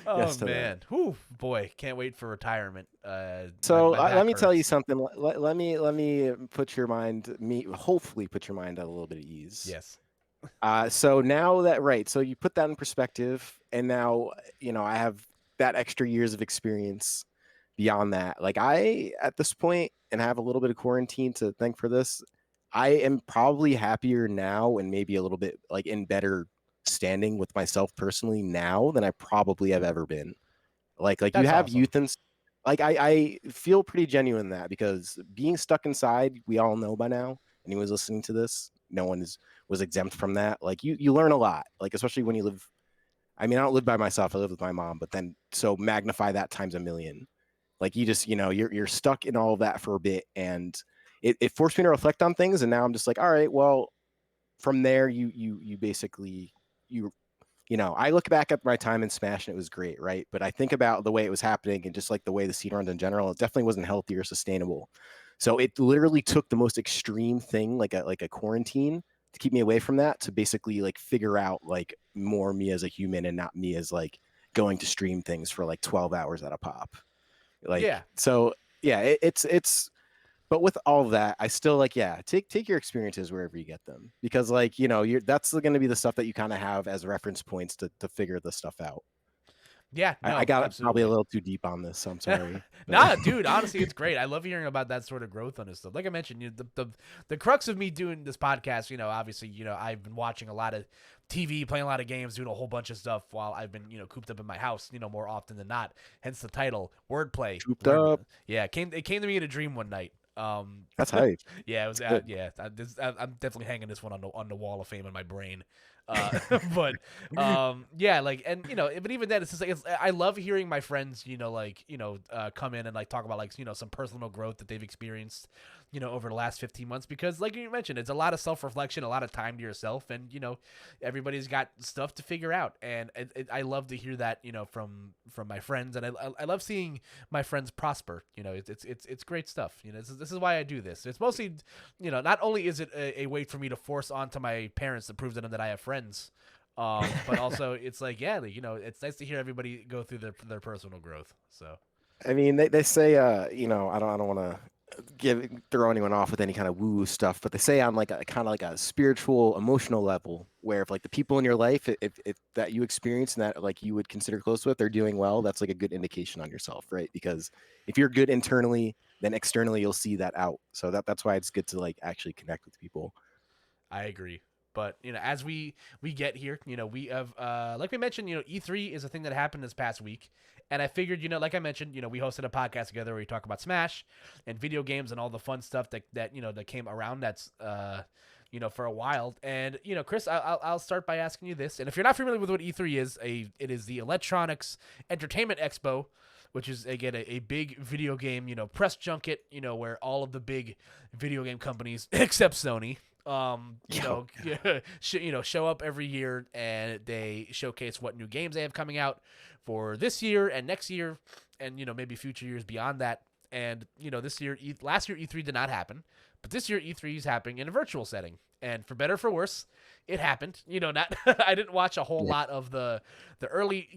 Oh Yes to that. man, whew, boy, can't wait for retirement. My So my let back me tell you hurts. something. Let me put your mind, hopefully put your mind at a little bit of ease. Yes. So now that, right, so you put that in perspective, and now I have that extra years of experience beyond that. Like I at this point, and I have a little bit of quarantine to thank for this. I am probably happier now and maybe a little bit like in better standing with myself personally now than I probably have ever been. Like you That's have awesome. youth and like I feel pretty genuine in that, because being stuck inside, we all know by now. Anyone's listening to this, no one was exempt from that. Like you learn a lot, like especially when you live. I mean, I don't live by myself. I live with my mom, but then so magnify that times a million. Like you just you're stuck in all of that for a bit, and it forced me to reflect on things. And now I'm just like, all right, well, from there you basically you I look back at my time in Smash and it was great, right? But I think about the way it was happening and just like the way the scene runs in general, it definitely wasn't healthy or sustainable. So it literally took the most extreme thing, like a quarantine, to keep me away from that, to basically like figure out like more me as a human and not me as like going to stream things for like 12 hours at a pop. Like Yeah. so yeah, it's but with all of that, I still like, yeah, take your experiences wherever you get them, because like you're that's going to be the stuff that you kind of have as reference points to figure this stuff out. Yeah. I No. got probably a Absolutely. little too deep on this, so I'm sorry. But Nah, dude. Honestly, it's great. I love hearing about that sort of growth on this stuff. Like I mentioned, the crux of me doing this podcast, obviously, I've been watching a lot of TV, playing a lot of games, doing a whole bunch of stuff while I've been, cooped up in my house, more often than not. Hence the title, wordplay. Coop'd Up. Yeah, it came to me in a dream one night. That's hype. Yeah, it was. It's good. Yeah, I'm definitely hanging this one on the wall of fame in my brain. But yeah, like, and but even then, it's just like I love hearing my friends, like come in and like talk about like some personal growth that they've experienced, over the last 15 months, because like you mentioned, it's a lot of self reflection, a lot of time to yourself, and everybody's got stuff to figure out, and I love to hear that from my friends, and I love seeing my friends prosper. It's great stuff. This is why I do this. It's mostly, not only is it a way for me to force onto my parents to prove to them that I have friends, but also it's like, yeah, like, it's nice to hear everybody go through their personal growth. So I mean, they say, you know, I don't want to throw anyone off with any kind of woo stuff, but they say on like a kind of like a spiritual, emotional level, where if like the people in your life, if that you experience and that like you would consider close with, they're doing well, that's like a good indication on yourself, right? Because if you're good internally, then externally you'll see that out. So that's why it's good to like actually connect with people. I agree. But as we get here, we have like we mentioned, E3 is a thing that happened this past week, and I figured, like I mentioned, we hosted a podcast together where we talk about Smash and video games and all the fun stuff that came around that's for a while. And Chris, I'll start by asking you this, and if you're not familiar with what E3 is, it is the Electronics Entertainment Expo, which is again a big video game press junket, where all of the big video game companies except Sony show up every year, and they showcase what new games they have coming out for this year and next year, and maybe future years beyond that. And last year E3 did not happen, but this year E3 is happening in a virtual setting, and for better or for worse, it happened. Not I didn't watch a whole lot of the early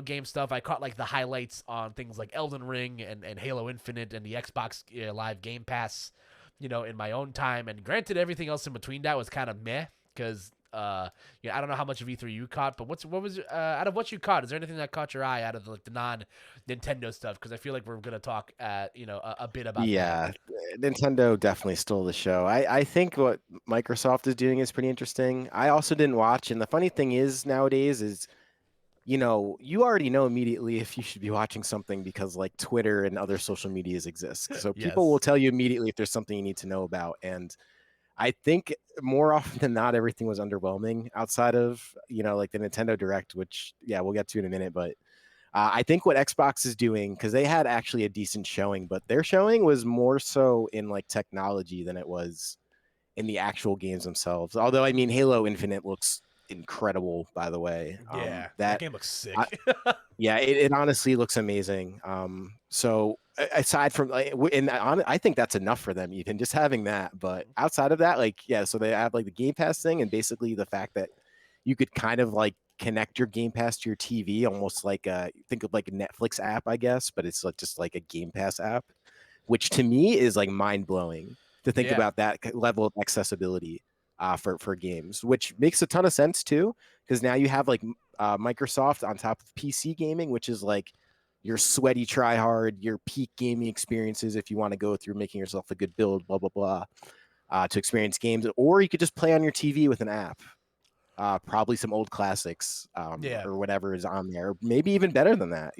game stuff. I caught like the highlights on things like Elden Ring and Halo Infinite and the Xbox Live Game Pass, in my own time. And granted, everything else in between that was kind of meh because I don't know how much of E3 you caught, but what was out of what you caught? Is there anything that caught your eye out of the non-Nintendo stuff? Because I feel like we're gonna talk a bit about Yeah, that. Nintendo definitely stole the show. I think what Microsoft is doing is pretty interesting. I also didn't watch, and the funny thing is nowadays is, you already know immediately if you should be watching something because like Twitter and other social medias exist. So people will Yes. tell you immediately if there's something you need to know about. And I think more often than not, everything was underwhelming outside of, like the Nintendo Direct, which, yeah, we'll get to in a minute. But I think what Xbox is doing, because they had actually a decent showing, but their showing was more so in like technology than it was in the actual games themselves. Although, I mean, Halo Infinite looks incredible, by the way. Yeah, that That game looks I, sick. yeah, it honestly looks amazing. So aside from like, I think that's enough for them, even just having that. But outside of that, like, yeah, so they have like the Game Pass thing, and basically the fact that you could kind of like connect your Game Pass to your TV, almost like think of like a Netflix app, I guess, but it's like just like a Game Pass app, which to me is like mind blowing to think Yeah. about that level of accessibility for games, which makes a ton of sense too, because now you have like Microsoft on top of PC gaming, which is like your sweaty try hard, your peak gaming experiences if you want to go through making yourself a good build, blah blah blah, to experience games, or you could just play on your TV with an app. Probably some old classics Yeah. or whatever is on there, maybe even better than that,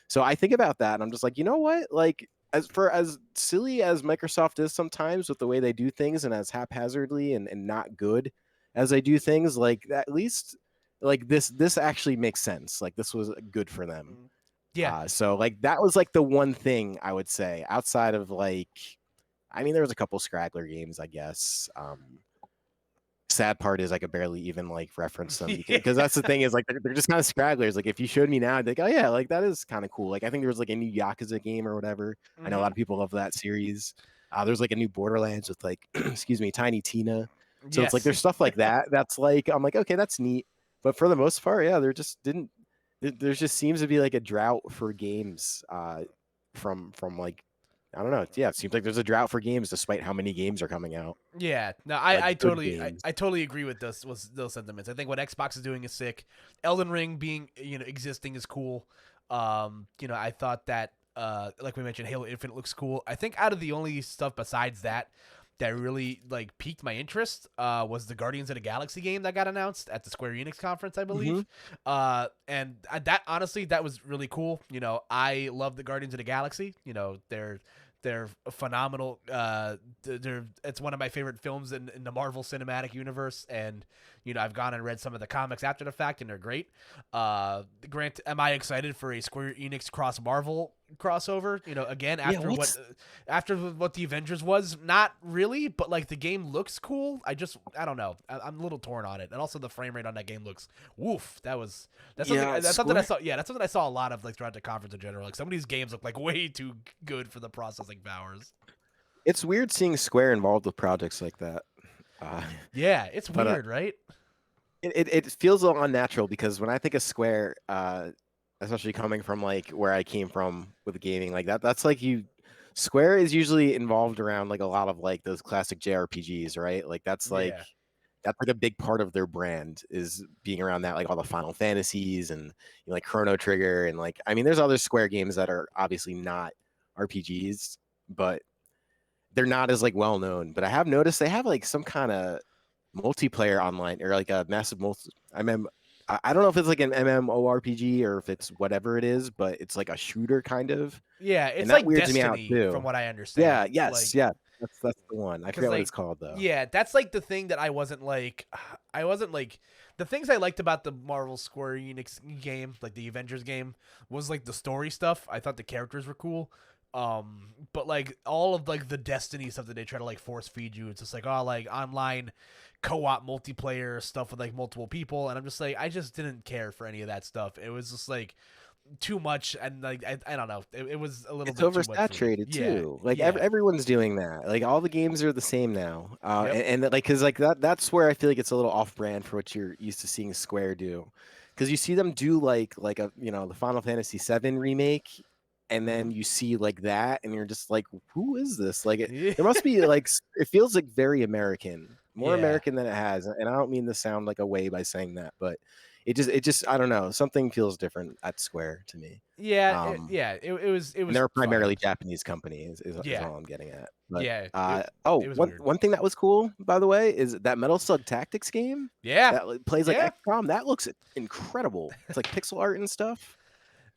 So I think about that and I'm just like, you know what? Like, as silly as Microsoft is sometimes with the way they do things and as haphazardly and not good as they do things, like at least like this actually makes sense. Like this was good for them. Yeah. So like that was like the one thing I would say outside of like, I mean, there was a couple scraggler games, I guess. Sad part is I could barely even like reference them because that's the thing is like they're just kind of scragglers. Like if you showed me now, I'd be like, oh yeah, like that is kind of cool. Like I think there was like a new Yakuza game or whatever. I know a Hmm. lot of people love that series. There's like a new Borderlands with like excuse me, Tiny Tina. So it's like Yes. there's stuff like that. That's like I'm like okay, that's neat. But for the most part, yeah, there just didn't. There just seems to be like a drought for games. From like I don't know. Yeah, it seems like there's a drought for games despite how many games are coming out. Yeah, no, Like I good totally, games. I totally agree with those sentiments. I think what Xbox is doing is sick. Elden Ring being existing is cool. I thought that like we mentioned, Halo Infinite looks cool. I think out of the only stuff besides that that really like piqued my interest was the Guardians of the Galaxy game that got announced at the Square Enix conference, I Mhm. believe. And that honestly that was really cool. I love the Guardians of the Galaxy. They're phenomenal. It's one of my favorite films in the Marvel Cinematic Universe, and I've gone and read some of the comics after the fact, and they're great. Grant, am I excited for a Square Enix cross Marvel crossover? Again Yeah, after what the Avengers was, not really, but like the game looks cool. I don't know. I'm a little torn on it, and also the frame rate on that game looks woof. That's something yeah, that's something I Square. saw. Yeah, that's something I saw a lot of like throughout the conference in general. Like some of these games look like way too good for the processing powers. It's weird seeing Square involved with projects like that. Uh, Yeah, it's but weird, right? it feels a little unnatural because when I think of Square, especially coming from like where I came from with gaming. Like that's like you Square is usually involved around like a lot of like those classic JRPGs, right? Like Yeah. that's like a big part of their brand is being around that, like all the Final Fantasies and like Chrono Trigger and like I mean there's other Square games that are obviously not RPGs, but they're not as like well known. But I have noticed they have like some kind of multiplayer online or like a massive multi. I don't know if it's like an MMORPG or if it's whatever it is, but it's like a shooter kind of, Yeah, and it's that like weirds me out Destiny from too. what I Yeah. understand. Yes. Like, Yeah. That's the one. I cuz forget what like it's called though. yeah, that's like the thing that I wasn't like the things I liked about the Marvel Square Enix game, like the Avengers game, was like the story stuff. I thought the characters were cool. But like all of like the Destiny stuff that they try to like force feed you, it's just like oh like online co-op multiplayer stuff with like multiple people, and I'm just like I just didn't care for any of that stuff. It was just like too much, and like I don't know, it was a little It's bit too much for me. oversaturated Yeah, too. Like yeah, everyone's doing that. Like all the games are the same now. yep, Like because like that's where I feel like it's a little off brand for what you're used to seeing Square do. Because you see them do like a the Final Fantasy VII remake, and hmm then you see like that, and you're just like, who is this? Like yeah, there must be like it feels like very American, more yeah. American than it has. And I don't mean to sound like a way by saying that, but it just I don't know, something feels different at Square to me. Um, It and was they're a fine. primarily Japanese company is Yeah, all I'm getting at. But yeah. It oh, was one weird. one thing that was cool, by the way, is that Metal Slug Tactics game Yeah, that plays like yeah. XCOM. That looks incredible. It's like pixel art and stuff.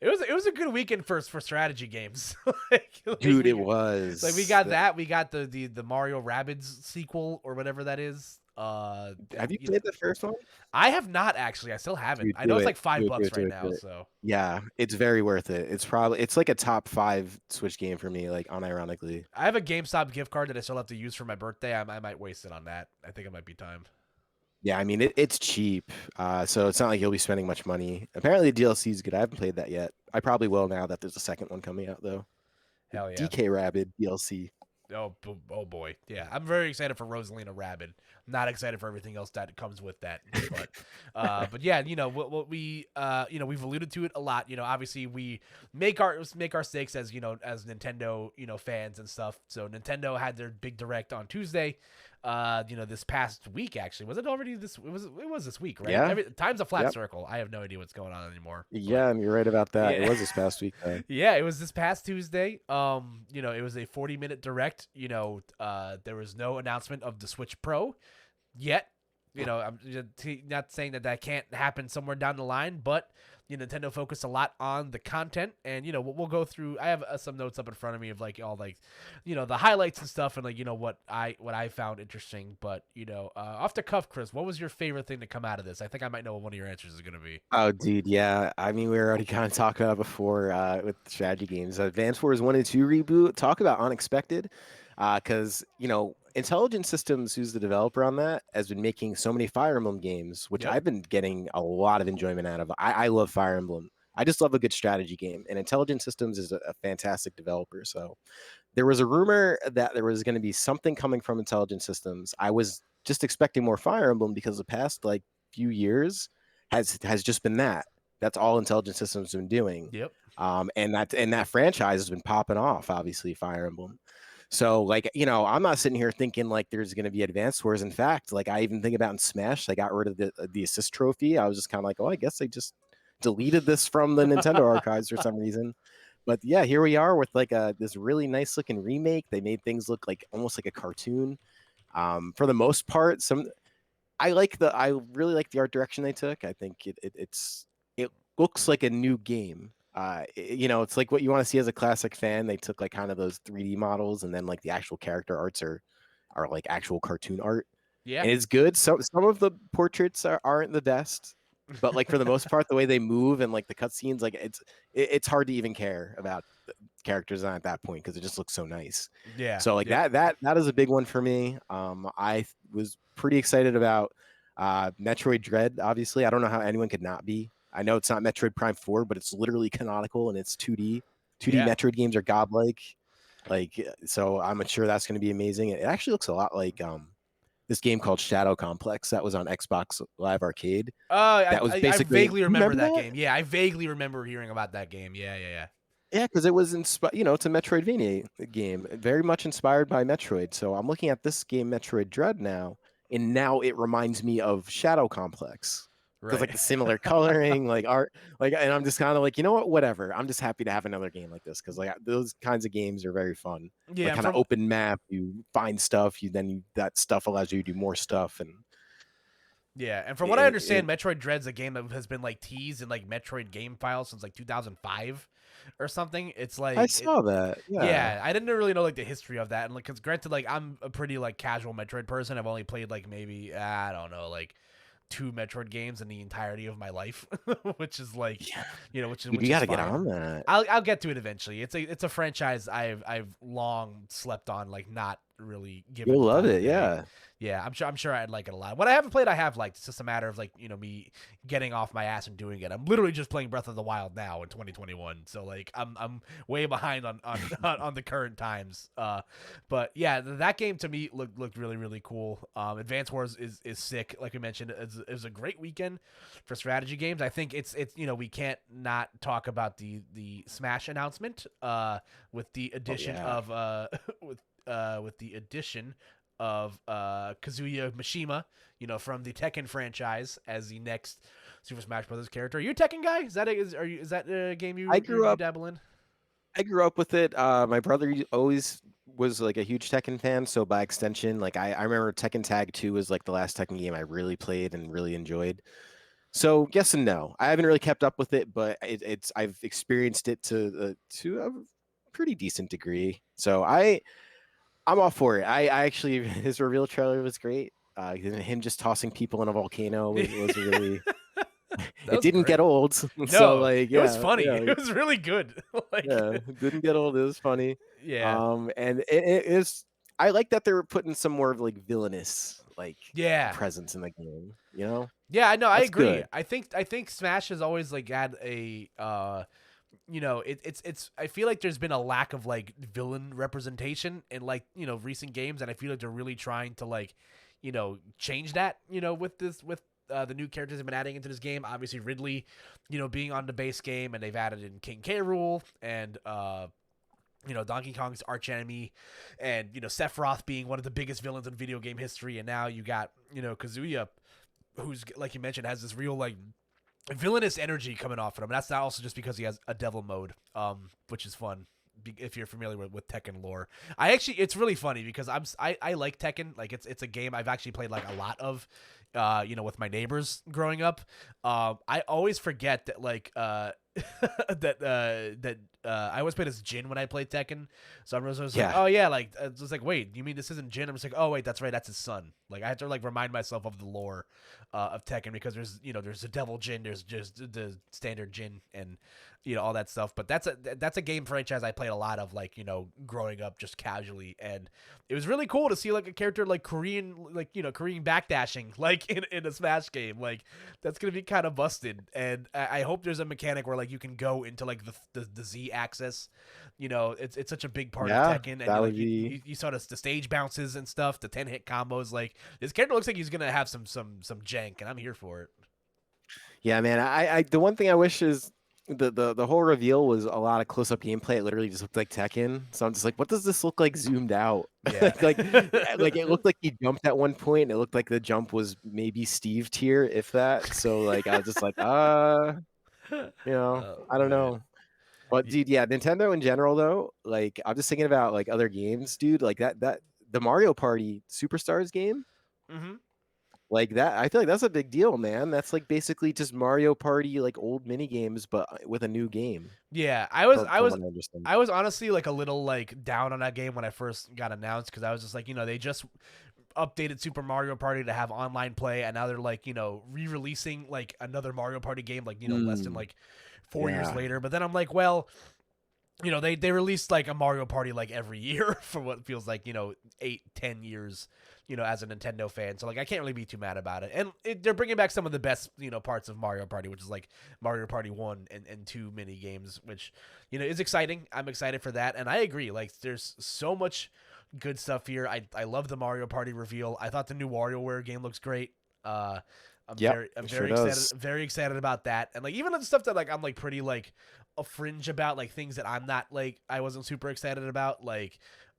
It was a good weekend for strategy games. like Dude, it we was. got that. We got the Mario Rabbids sequel or whatever that is. Have you You know, played the first one? I have not actually. I still haven't. Dude, I know do it's it. like Do five it. Do bucks it. Do right it. Do now. it. So Yeah, it's very worth it. It's like a top 5 Switch game for me, like unironically. I have a GameStop gift card that I still have to use for my birthday. I might waste it on that. I think it might be time. Yeah, I mean it's cheap, so it's not like you'll be spending much money. Apparently, the DLC is good. I haven't played that yet. I probably will now that there's a second one coming out though. The Hell yeah. DK Rabbit DLC. Oh boy, yeah. I'm very excited for Rosalina Rabbit. Not excited for everything else that comes with that, but yeah, what we we've alluded to it a lot. Obviously we make our stakes as as Nintendo fans and stuff. So Nintendo had their big direct on Tuesday. This past week actually was it already this? It was this week, right? Yeah. Time's a flat Yep. circle. I have no idea what's going on anymore, but Yeah, and you're right about that. It yeah. was this past week though. Yeah, it was this past Tuesday. It was a 40-minute direct. There was no announcement of the Switch Pro yet. I'm not saying that can't happen somewhere down the line, but Nintendo focused a lot on the content, and we'll go through. I have some notes up in front of me of like all like, the highlights and stuff, and like what I found interesting. But off the cuff, Chris, what was your favorite thing to come out of this? I think I might know what one of your answers is going to be. Oh, dude, yeah. I mean, we were already kind of talking about it before with strategy games. Advance Wars 1 and 2 reboot. Talk about unexpected. Because, Intelligent Systems, who's the developer on that, has been making so many Fire Emblem games, which Yep. I've been getting a lot of enjoyment out of. I love Fire Emblem. I just love a good strategy game. And Intelligent Systems is a fantastic developer. So there was a rumor that there was going to be something coming from Intelligent Systems. I was just expecting more Fire Emblem because the past like few years has just been that. That's all Intelligent Systems has been doing. Yep. And that franchise has been popping off, obviously, Fire Emblem. So like, I'm not sitting here thinking like there's going to be advanced wars. In fact, like I even think about in Smash, they got rid of the assist trophy. I was just kind of like, oh, I guess they just deleted this from the Nintendo archives for some reason. But yeah, here we are with like this really nice looking remake. They made things look like almost like a cartoon. For the most part, I really like the art direction they took. I think it looks like a new game. It's like what you want to see as a classic fan. They took like kind of those 3D models, and then like the actual character arts are like actual cartoon art, Yeah. and it's good. So some of the portraits aren't the best, but like for the most part, the way they move and like the cutscenes, like it's hard to even care about the characters at that point because it just looks so nice. Yeah. So like Yep. that is a big one for me. I was pretty excited about Metroid Dread. Obviously, I don't know how anyone could not be. I know it's not Metroid Prime 4, but it's literally canonical and it's 2D. 2D Yeah. Metroid games are godlike. Like so, I'm sure that's going to be amazing. It actually looks a lot like this game called Shadow Complex that was on Xbox Live Arcade. I, That was I basically, vaguely you remember remember that that? game. Yeah, I vaguely remember hearing about that game. Yeah. Yeah, because it was it's a Metroidvania game, very much inspired by Metroid. So I'm looking at this game, Metroid Dread now, and now it reminds me of Shadow Complex because like Right. the similar coloring, like art, like, and I'm just kind of like, you know what, whatever. I'm just happy to have another game like this because like those kinds of games are very fun. Like Yeah, kind of from open map, you find stuff, that stuff allows you to do more stuff, and Yeah, and from what I it understand, Metroid Dread's a game that has been like teased in like Metroid game files since like 2005 or something. It's I like saw that. Yeah. yeah, I didn't really know like the history of that, and like, cause granted, like I'm a pretty like casual Metroid person. I've only played like maybe I don't know like two Metroid games in the entirety of my life, which is like, Yeah. which is Dude, you which is got to get fine. on that. I'll get to it eventually. It's a franchise I've long slept on, like not really given You'll the love time of it. day. Yeah. Yeah, I'm sure I'd like it a lot. What I haven't played, I have liked. It's just a matter of like me getting off my ass and doing it. I'm literally just playing Breath of the Wild now in 2021, so like I'm way behind on on the current times. But yeah, that game to me looked really cool. Advance Wars is sick. Like we mentioned, it was a great weekend for strategy games. I think it's we can't not talk about the Smash announcement with the Oh addition yeah. of with the addition of Kazuya Mishima, from the Tekken franchise as the next Super Smash Brothers character. Are you a Tekken guy? Is that a game I you dabble in? grew up with it. My brother always was like a huge Tekken fan, so by extension, like I remember Tekken Tag 2 was like the last Tekken game I really played and really enjoyed. So yes and no. I haven't really kept up with it, but I've experienced it to a pretty decent degree. So I'm all for it. I actually his reveal trailer was great. Him just tossing people in a volcano was really, That it was didn't get great. old. So No, like it was yeah, funny. yeah, It was really good. Like, yeah, it didn't get old. It was funny. yeah, And it is. I like that they were putting some more of like villainous like yeah, presence in the game. You know, yeah. I know. I that's agree. good. I think Smash has always like had a it's I feel like there's been a lack of like villain representation in like recent games, and I feel like they're really trying to like change that with the new characters they've been adding into this game. Obviously Ridley being on the base game, and they've added in King K. Rool and Donkey Kong's archenemy, and Sephiroth being one of the biggest villains in video game history, and now you got Kazuya, who's like you mentioned has this real like villainous energy coming off of him. That's not also just because he has a devil mode, which is fun if you're familiar with Tekken lore. It's really funny because I like Tekken. Like it's a game I've actually played like a lot of, with my neighbors growing up. I always forget that like that I always played as Jin when I played Tekken. So I'm just like, Yeah, oh yeah, like it's just like, wait, you mean this isn't Jin? I'm just like, oh wait, that's right, that's his son. Like I have to like remind myself of the lore of Tekken, because there's a devil Jin, there's just the standard Jin, and all that stuff. But that's a game franchise I played a lot of, like growing up just casually, and it was really cool to see like a character like Korean, like Korean backdashing like in a Smash game. Like that's gonna be kind of busted, and I hope there's a mechanic where like you can go into like the Z axis. It's such a big part of yeah, Tekken, and that would like be. you saw the stage bounces and stuff, the 10-hit combos. Like this character looks like he's gonna have some jank, and I'm here for it. Yeah, man. The one thing I wish is the whole reveal was a lot of close up gameplay. It literally just looked like Tekken. So I'm just like, what does this look like zoomed out? Yeah. Like it looked like he jumped at one point. And it looked like the jump was maybe Steve tier, if that. So like I was just like, Oh I don't man. know. But dude, yeah, Nintendo in general though, like I'm just thinking about like other games, dude. Like that the Mario Party Superstars game. Mm-hmm. Like that, I feel like that's a big deal, man. That's like basically just Mario Party, like old mini games, but with a new game. Yeah, I was I From was what I understand. I was honestly like a little like down on that game when I first got announced, because I was just like, they just updated Super Mario Party to have online play, and now they're like, re-releasing like another Mario Party game, like less than Mm, like 4 years yeah, later. But then I'm like, well, they released like a Mario Party like every year for what feels like 8-10 years, as a Nintendo fan. So like I can't really be too mad about it. And they're bringing back some of the best parts of Mario Party, which is like Mario Party 1 and 2 mini games, which is exciting. I'm excited for that, and I agree. Like there's so much good stuff here. I love the Mario Party reveal. I thought the new WarioWare game looks great. I'm Yep, I'm it sure excited, does. very excited about that. And like even the stuff that like I'm like pretty like a fringe about, like things that I'm not like I wasn't super excited about,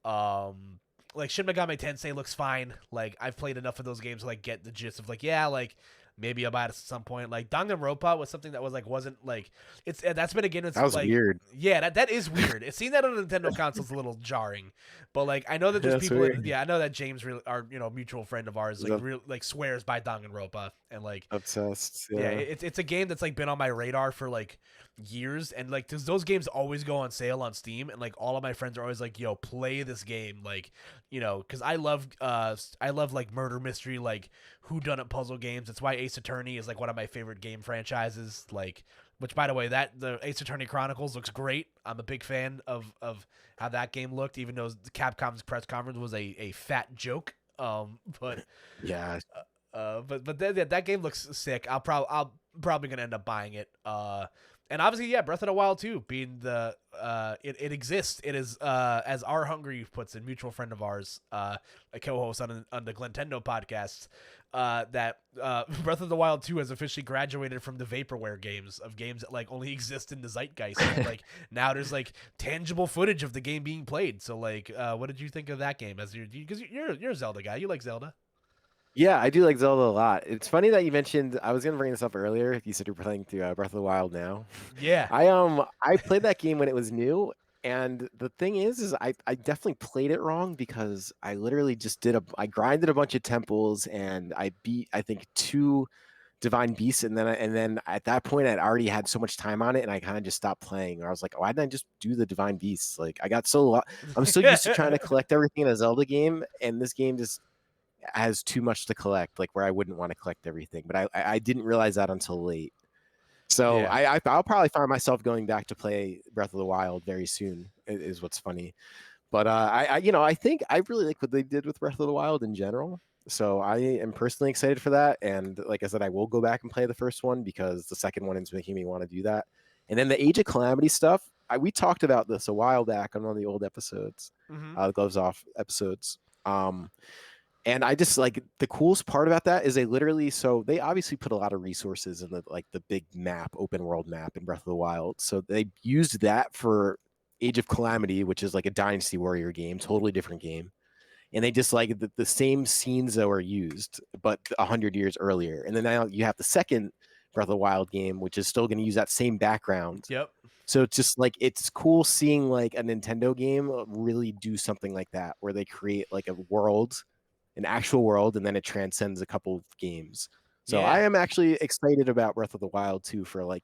um Shin Megami Tensei looks fine. Like I've played enough of those games to like get the gist of like, yeah, like maybe I'll buy it at some point. Like Danganronpa was something that was like wasn't like it's that's been a game that's That was like, weird. yeah, that is weird. It seeing that on a Nintendo console is a little jarring, but like I know that there's That's people weird. yeah, I know that James really, our mutual friend of ours, Is like that real like swears by Danganronpa, and like obsessed? yeah, Yeah. it's a game that's like been on my radar for like years, and like cause those games always go on sale on Steam, and like all of my friends are always like, "Yo, play this game!" Like, because I love like murder mystery, like whodunit puzzle games. That's why Ace Attorney is like one of my favorite game franchises. Like, which by the way, that the Ace Attorney Chronicles looks great. I'm a big fan of how that game looked, even though Capcom's press conference was a fat joke. But Yeah. that game looks sick. I'll probably gonna end up buying it. And obviously, yeah, Breath of the Wild 2 being the it exists. It is as our Hungry puts it, mutual friend of ours, a co-host on the Glintendo podcast, that Breath of the Wild 2 has officially graduated from the vaporware games of games that like only exist in the zeitgeist. And, like now there's like tangible footage of the game being played. So like, what did you think of that game? As because you're a Zelda guy, you like Zelda. Yeah, I do like Zelda a lot. It's funny that you mentioned. I was gonna bring this up earlier. You said you're playing through Breath of the Wild now. Yeah. I played that game when it was new, and the thing is I definitely played it wrong because I literally just I grinded a bunch of temples and I beat I think two divine beasts, and then at that point I'd already had so much time on it, and I kind of just stopped playing. Or I was like, why didn't I just do the divine beasts? Like I got I'm so used to trying to collect everything in a Zelda game, and this game just has too much to collect, like where I wouldn't want to collect everything. But I didn't realize that until late. So Yeah. I'll probably find myself going back to play Breath of the Wild very soon. Is what's funny. But I think I really like what they did with Breath of the Wild in general. So I am personally excited for that. And like I said, I will go back and play the first one because the second one is making me want to do that. And then the Age of Calamity stuff. We talked about this a while back on one of the old episodes, Mm-hmm. the Gloves Off episodes. And I just like the coolest part about that is they obviously put a lot of resources in the big map, open world map in Breath of the Wild. So they used that for Age of Calamity, which is like a Dynasty Warrior game, totally different game. And they just like the same scenes that were used, but 100 years earlier. And then now you have the second Breath of the Wild game, which is still going to use that same background. Yep. So it's just like it's cool seeing like a Nintendo game really do something like that, where they create like an actual world, and then it transcends a couple of games. So I Yeah. am actually excited about Breath of the Wild too, for like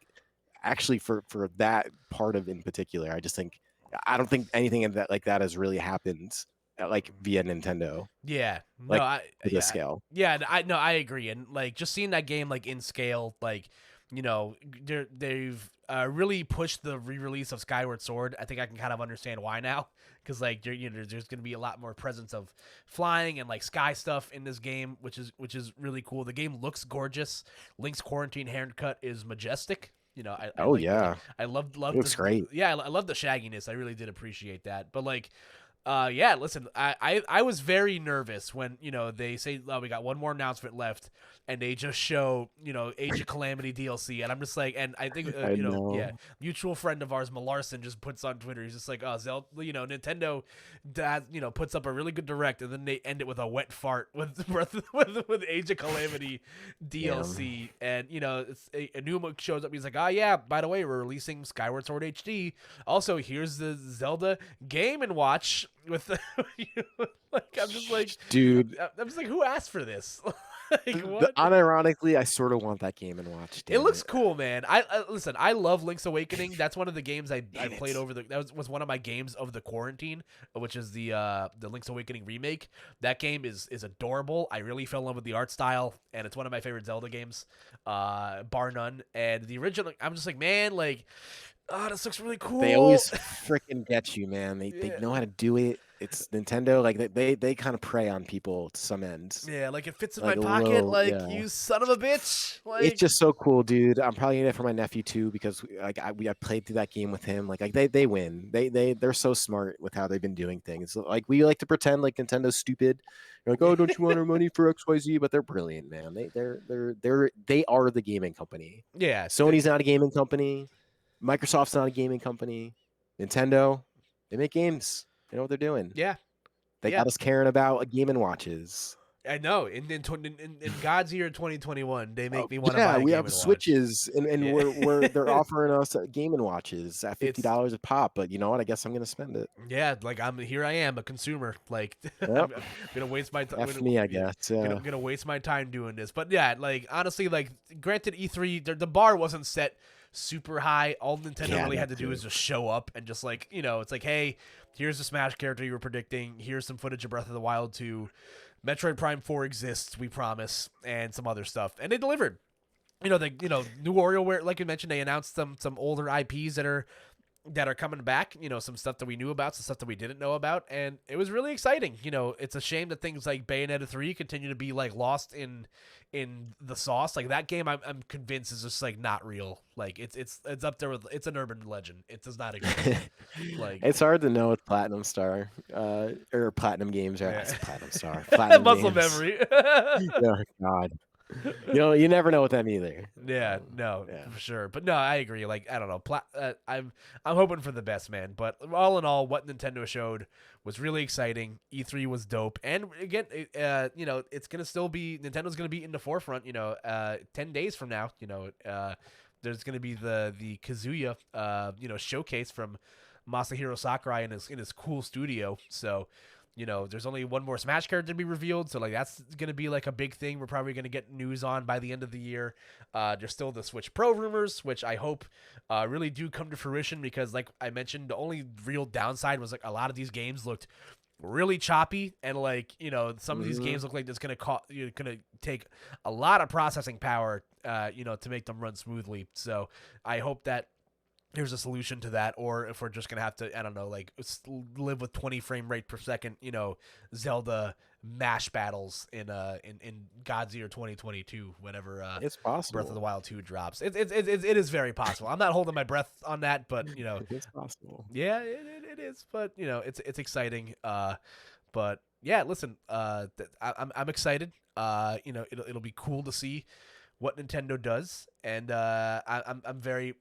actually for that part of in particular. I don't think anything of that like that has really happened like via Nintendo, Yeah. No, like to this yeah. scale. Yeah, I agree. And like just seeing that game like in scale, like, they've really pushed the re-release of Skyward Sword. I think I can kind of understand why now, because like there's going to be a lot more presence of flying and like sky stuff in this game, which is really cool. The game looks gorgeous. Link's quarantine haircut is majestic. I Oh like yeah, I love it looks great. yeah, I love the shagginess. I really did appreciate that. But like, yeah, listen, I was very nervous when, they say, oh, we got one more announcement left, and they just show, Age of Calamity DLC, and I'm just like, and I think, I yeah, know. mutual friend of ours, Malarson, just puts on Twitter, he's just like, oh, Zelda, Nintendo, puts up a really good direct, and then they end it with a wet fart with with Age of Calamity Damn. DLC, and, it's a new shows up, he's like, oh, yeah, by the way, we're releasing Skyward Sword HD, also, here's the Zelda Game and Watch with the, like I'm just like, Dude, I'm just like, who asked for this? Like what? unironically, I sort of want that Game and Watch. It Damn looks it! cool, man. I listen. I love Link's Awakening. That's one of the games I Damn played it! over the. That was one of my games of the quarantine, which is the Link's Awakening remake. That game is adorable. I really fell in love with the art style, and it's one of my favorite Zelda games, bar none. And the original, I'm just like, man, like, oh, this looks really They cool. always freaking get you, man. They Yeah. know how to do it. it's Nintendo. Like they kind of prey on people to some ends. Yeah, like it fits in my Like a pocket. little, Like yeah. you son of a bitch. It's Like just so cool, dude. I'm probably gonna get it for my nephew too because I played through that game with him. Like they win. They're so smart with how they've been doing things. Like we like to pretend like Nintendo's stupid. You're like, oh, don't you want our money for XYZ? But they're brilliant, man. They are the gaming company. yeah, Sony's not a gaming company. Microsoft's not a gaming company. Nintendo, they make games. They know what they're doing. yeah, They yeah. got us caring about Game and Watches. I know. In God's year 2021, they Oh, make me want to yeah, buy a we Game have and Watch. Switches, and Yeah, we're they're offering us Game and Watches at it's $50 a pop. But you know what? I guess I'm gonna spend it. yeah. Like I am a consumer. Like Yep, I'm gonna waste my time. F me, I guess. Yeah, Gonna waste my time doing this. But yeah, like honestly, like granted, E3 the bar wasn't set super high. All Nintendo yeah, really that had to do too. is just show up and just like it's like, hey, here's the Smash character you were predicting. Here's some footage of Breath of the Wild 2. Metroid Prime 4 exists, we promise, and some other stuff, and they delivered. New WarioWare, like you mentioned, they announced some older IPs that are coming back. Some stuff that we knew about, some stuff that we didn't know about, and it was really exciting. It's a shame that things like Bayonetta 3 continue to be like lost in the sauce. Like that game, I'm convinced is just like not real. Like it's up there with it's an urban legend. It does not exist. Like it's hard to know with Platinum Star, or Platinum Games. Or I yeah. said Platinum Star, Platinum Muscle Games. memory. Oh God, you never know with them either. Yeah, no, Yeah. for sure. But no, I agree. Like I don't know. I'm hoping for the best, man. But all in all, what Nintendo showed was really exciting. E3 was dope, and again, it's gonna still be Nintendo's gonna be in the forefront. 10 days from now, there's gonna be the Kazuya, showcase from Masahiro Sakurai in his cool studio. So. There's only one more Smash character to be revealed, so like that's gonna be like a big thing. We're probably gonna get news on by the end of the year. There's still the Switch Pro rumors, which I hope really do come to fruition because, like I mentioned, the only real downside was like a lot of these games looked really choppy, and like some of these games look like it's gonna take a lot of processing power, to make them run smoothly. So I hope that there's a solution to that, or if we're just gonna have to, I don't know, like live with 20 frame rate per second, Zelda mash battles in God's Year 2022, whenever It's possible. Breath of the Wild 2 drops. It is very possible. I'm not holding my breath on that, but It's possible. yeah, it is. But it's exciting. But yeah, listen, I'm excited. It'll be cool to see what Nintendo does, and I'm very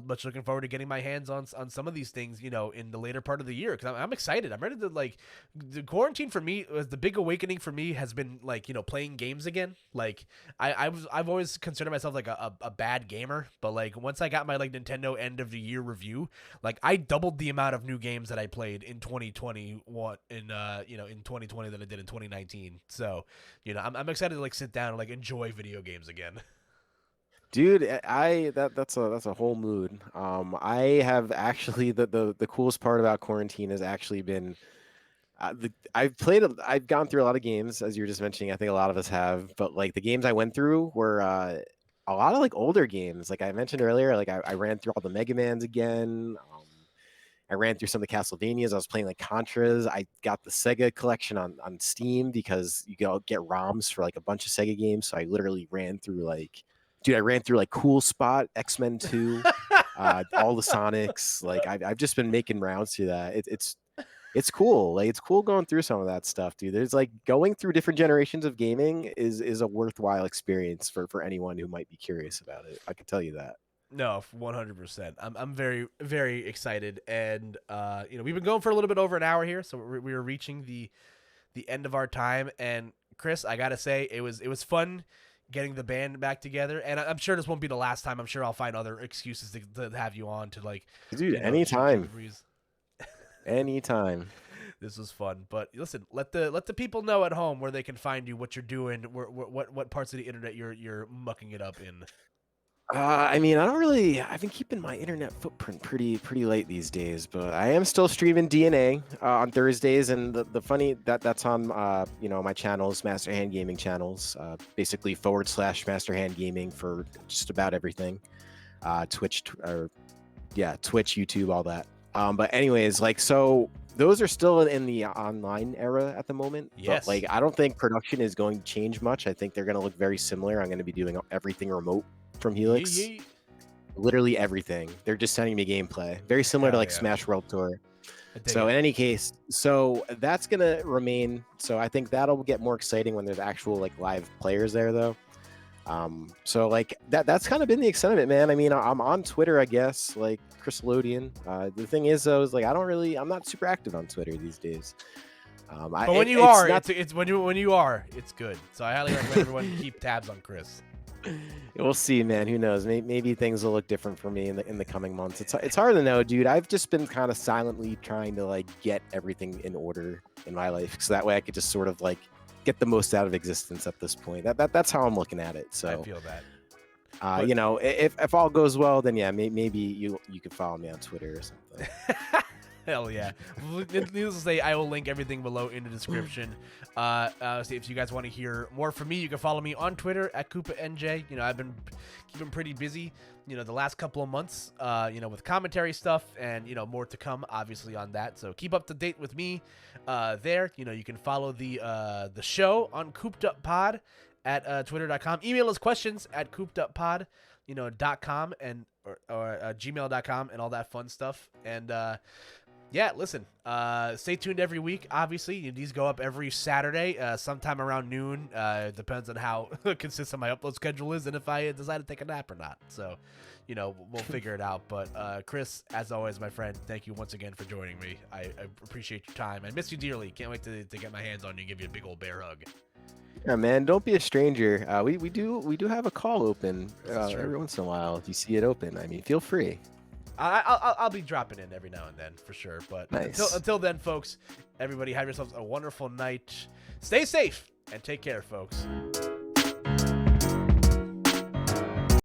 much looking forward to getting my hands on some of these things, in the later part of the year, because I'm excited. I'm ready to like the quarantine for me was the big awakening for me has been like playing games again. Like I've always considered myself like a bad gamer, but like once I got my like Nintendo end of the year review, like I doubled the amount of new games that I played in 2021 in 2020 that I did in 2019. So I'm excited to like sit down and like enjoy video games again. Dude, that's a whole mood. I have actually the coolest part about quarantine has actually been I've gone through a lot of games, as you were just mentioning. I think a lot of us have, but like the games I went through were a lot of like older games. Like I mentioned earlier, like I ran through all the Mega Mans again. I ran through some of the Castlevanias. I was playing like Contras. I got the Sega collection on Steam because you can get ROMs for like a bunch of Sega games. So I literally ran through I ran through like Cool Spot, X-Men 2, all the Sonics. Like I've just been making rounds through that. It's cool. Like it's cool going through some of that stuff, dude. There's like going through different generations of gaming is a worthwhile experience for anyone who might be curious about it. I can tell you that. No, 100%. I'm very, very excited, and we've been going for a little bit over an hour here, so we were reaching the end of our time. And Chris, I gotta say, it was fun getting the band back together, and I'm sure this won't be the last time. I'm sure I'll find other excuses to have you on to like, Dude, anytime, anytime. This was fun, but listen, let the people know at home where they can find you, what you're doing, what parts of the internet you're mucking it up in. I mean, I've been keeping my internet footprint pretty late these days, but I am still streaming DNA on Thursdays, and the funny that's on my channels, Masterhand Gaming channels, basically / Masterhand Gaming for just about everything, Twitch, YouTube, all that. But anyways, like so those are still in the online era at the moment. Yes. But like, I don't think production is going to change much. I think they're going to look very similar. I'm going to be doing everything remote from Helix. Yeah. Literally everything. They're just sending me gameplay. Very similar to Hell like yeah. Smash World Tour. I So dig in it. any case, so that's going to remain. So I think that'll get more exciting when there's actual like live players there though. So like that's kind of been the extent of it, man. I mean, I'm on Twitter, I guess, like chriselodeon. The thing is though, is like I'm not super active on Twitter these days. But when you are, it's when you are, it's good. So I highly recommend everyone keep tabs on Chris. We'll see, man. Who knows? Maybe things will look different for me in the coming months. It's hard to know, dude. I've just been kind of silently trying to like get everything in order in my life, so that way I could just sort of like get the most out of existence at this point. That's how I'm looking at it. So I feel that. you know, if all goes well, then yeah, maybe you could follow me on Twitter or something. Hell yeah. Needless to say, I will link everything below in the description. So if you guys want to hear more from me, you can follow me on Twitter at KoopaNJ. You know, I've been keeping pretty busy, you know, the last couple of months, you know, with commentary stuff and, you know, more to come, obviously, on that. So keep up to date with me there. You know, you can follow the show on Koop'd Up Pod at twitter.com. Email us questions at koopduppod, you know, .com and or gmail.com and all that fun stuff. And yeah, listen, stay tuned every week. Obviously, these go up every Saturday, sometime around noon. Depends on how consistent my upload schedule is and if I decide to take a nap or not. So, you know, we'll figure it out. But Chris, as always, my friend, thank you once again for joining me. I appreciate your time. I miss you dearly. Can't wait to get my hands on you and give you a big old bear hug. Yeah, man, don't be a stranger. We do have a call open This is true. every once in a while. If you see it open, I mean, feel free. I'll be dropping in every now and then for sure. But Nice. until then, folks, everybody have yourselves a wonderful night. Stay safe and take care, folks.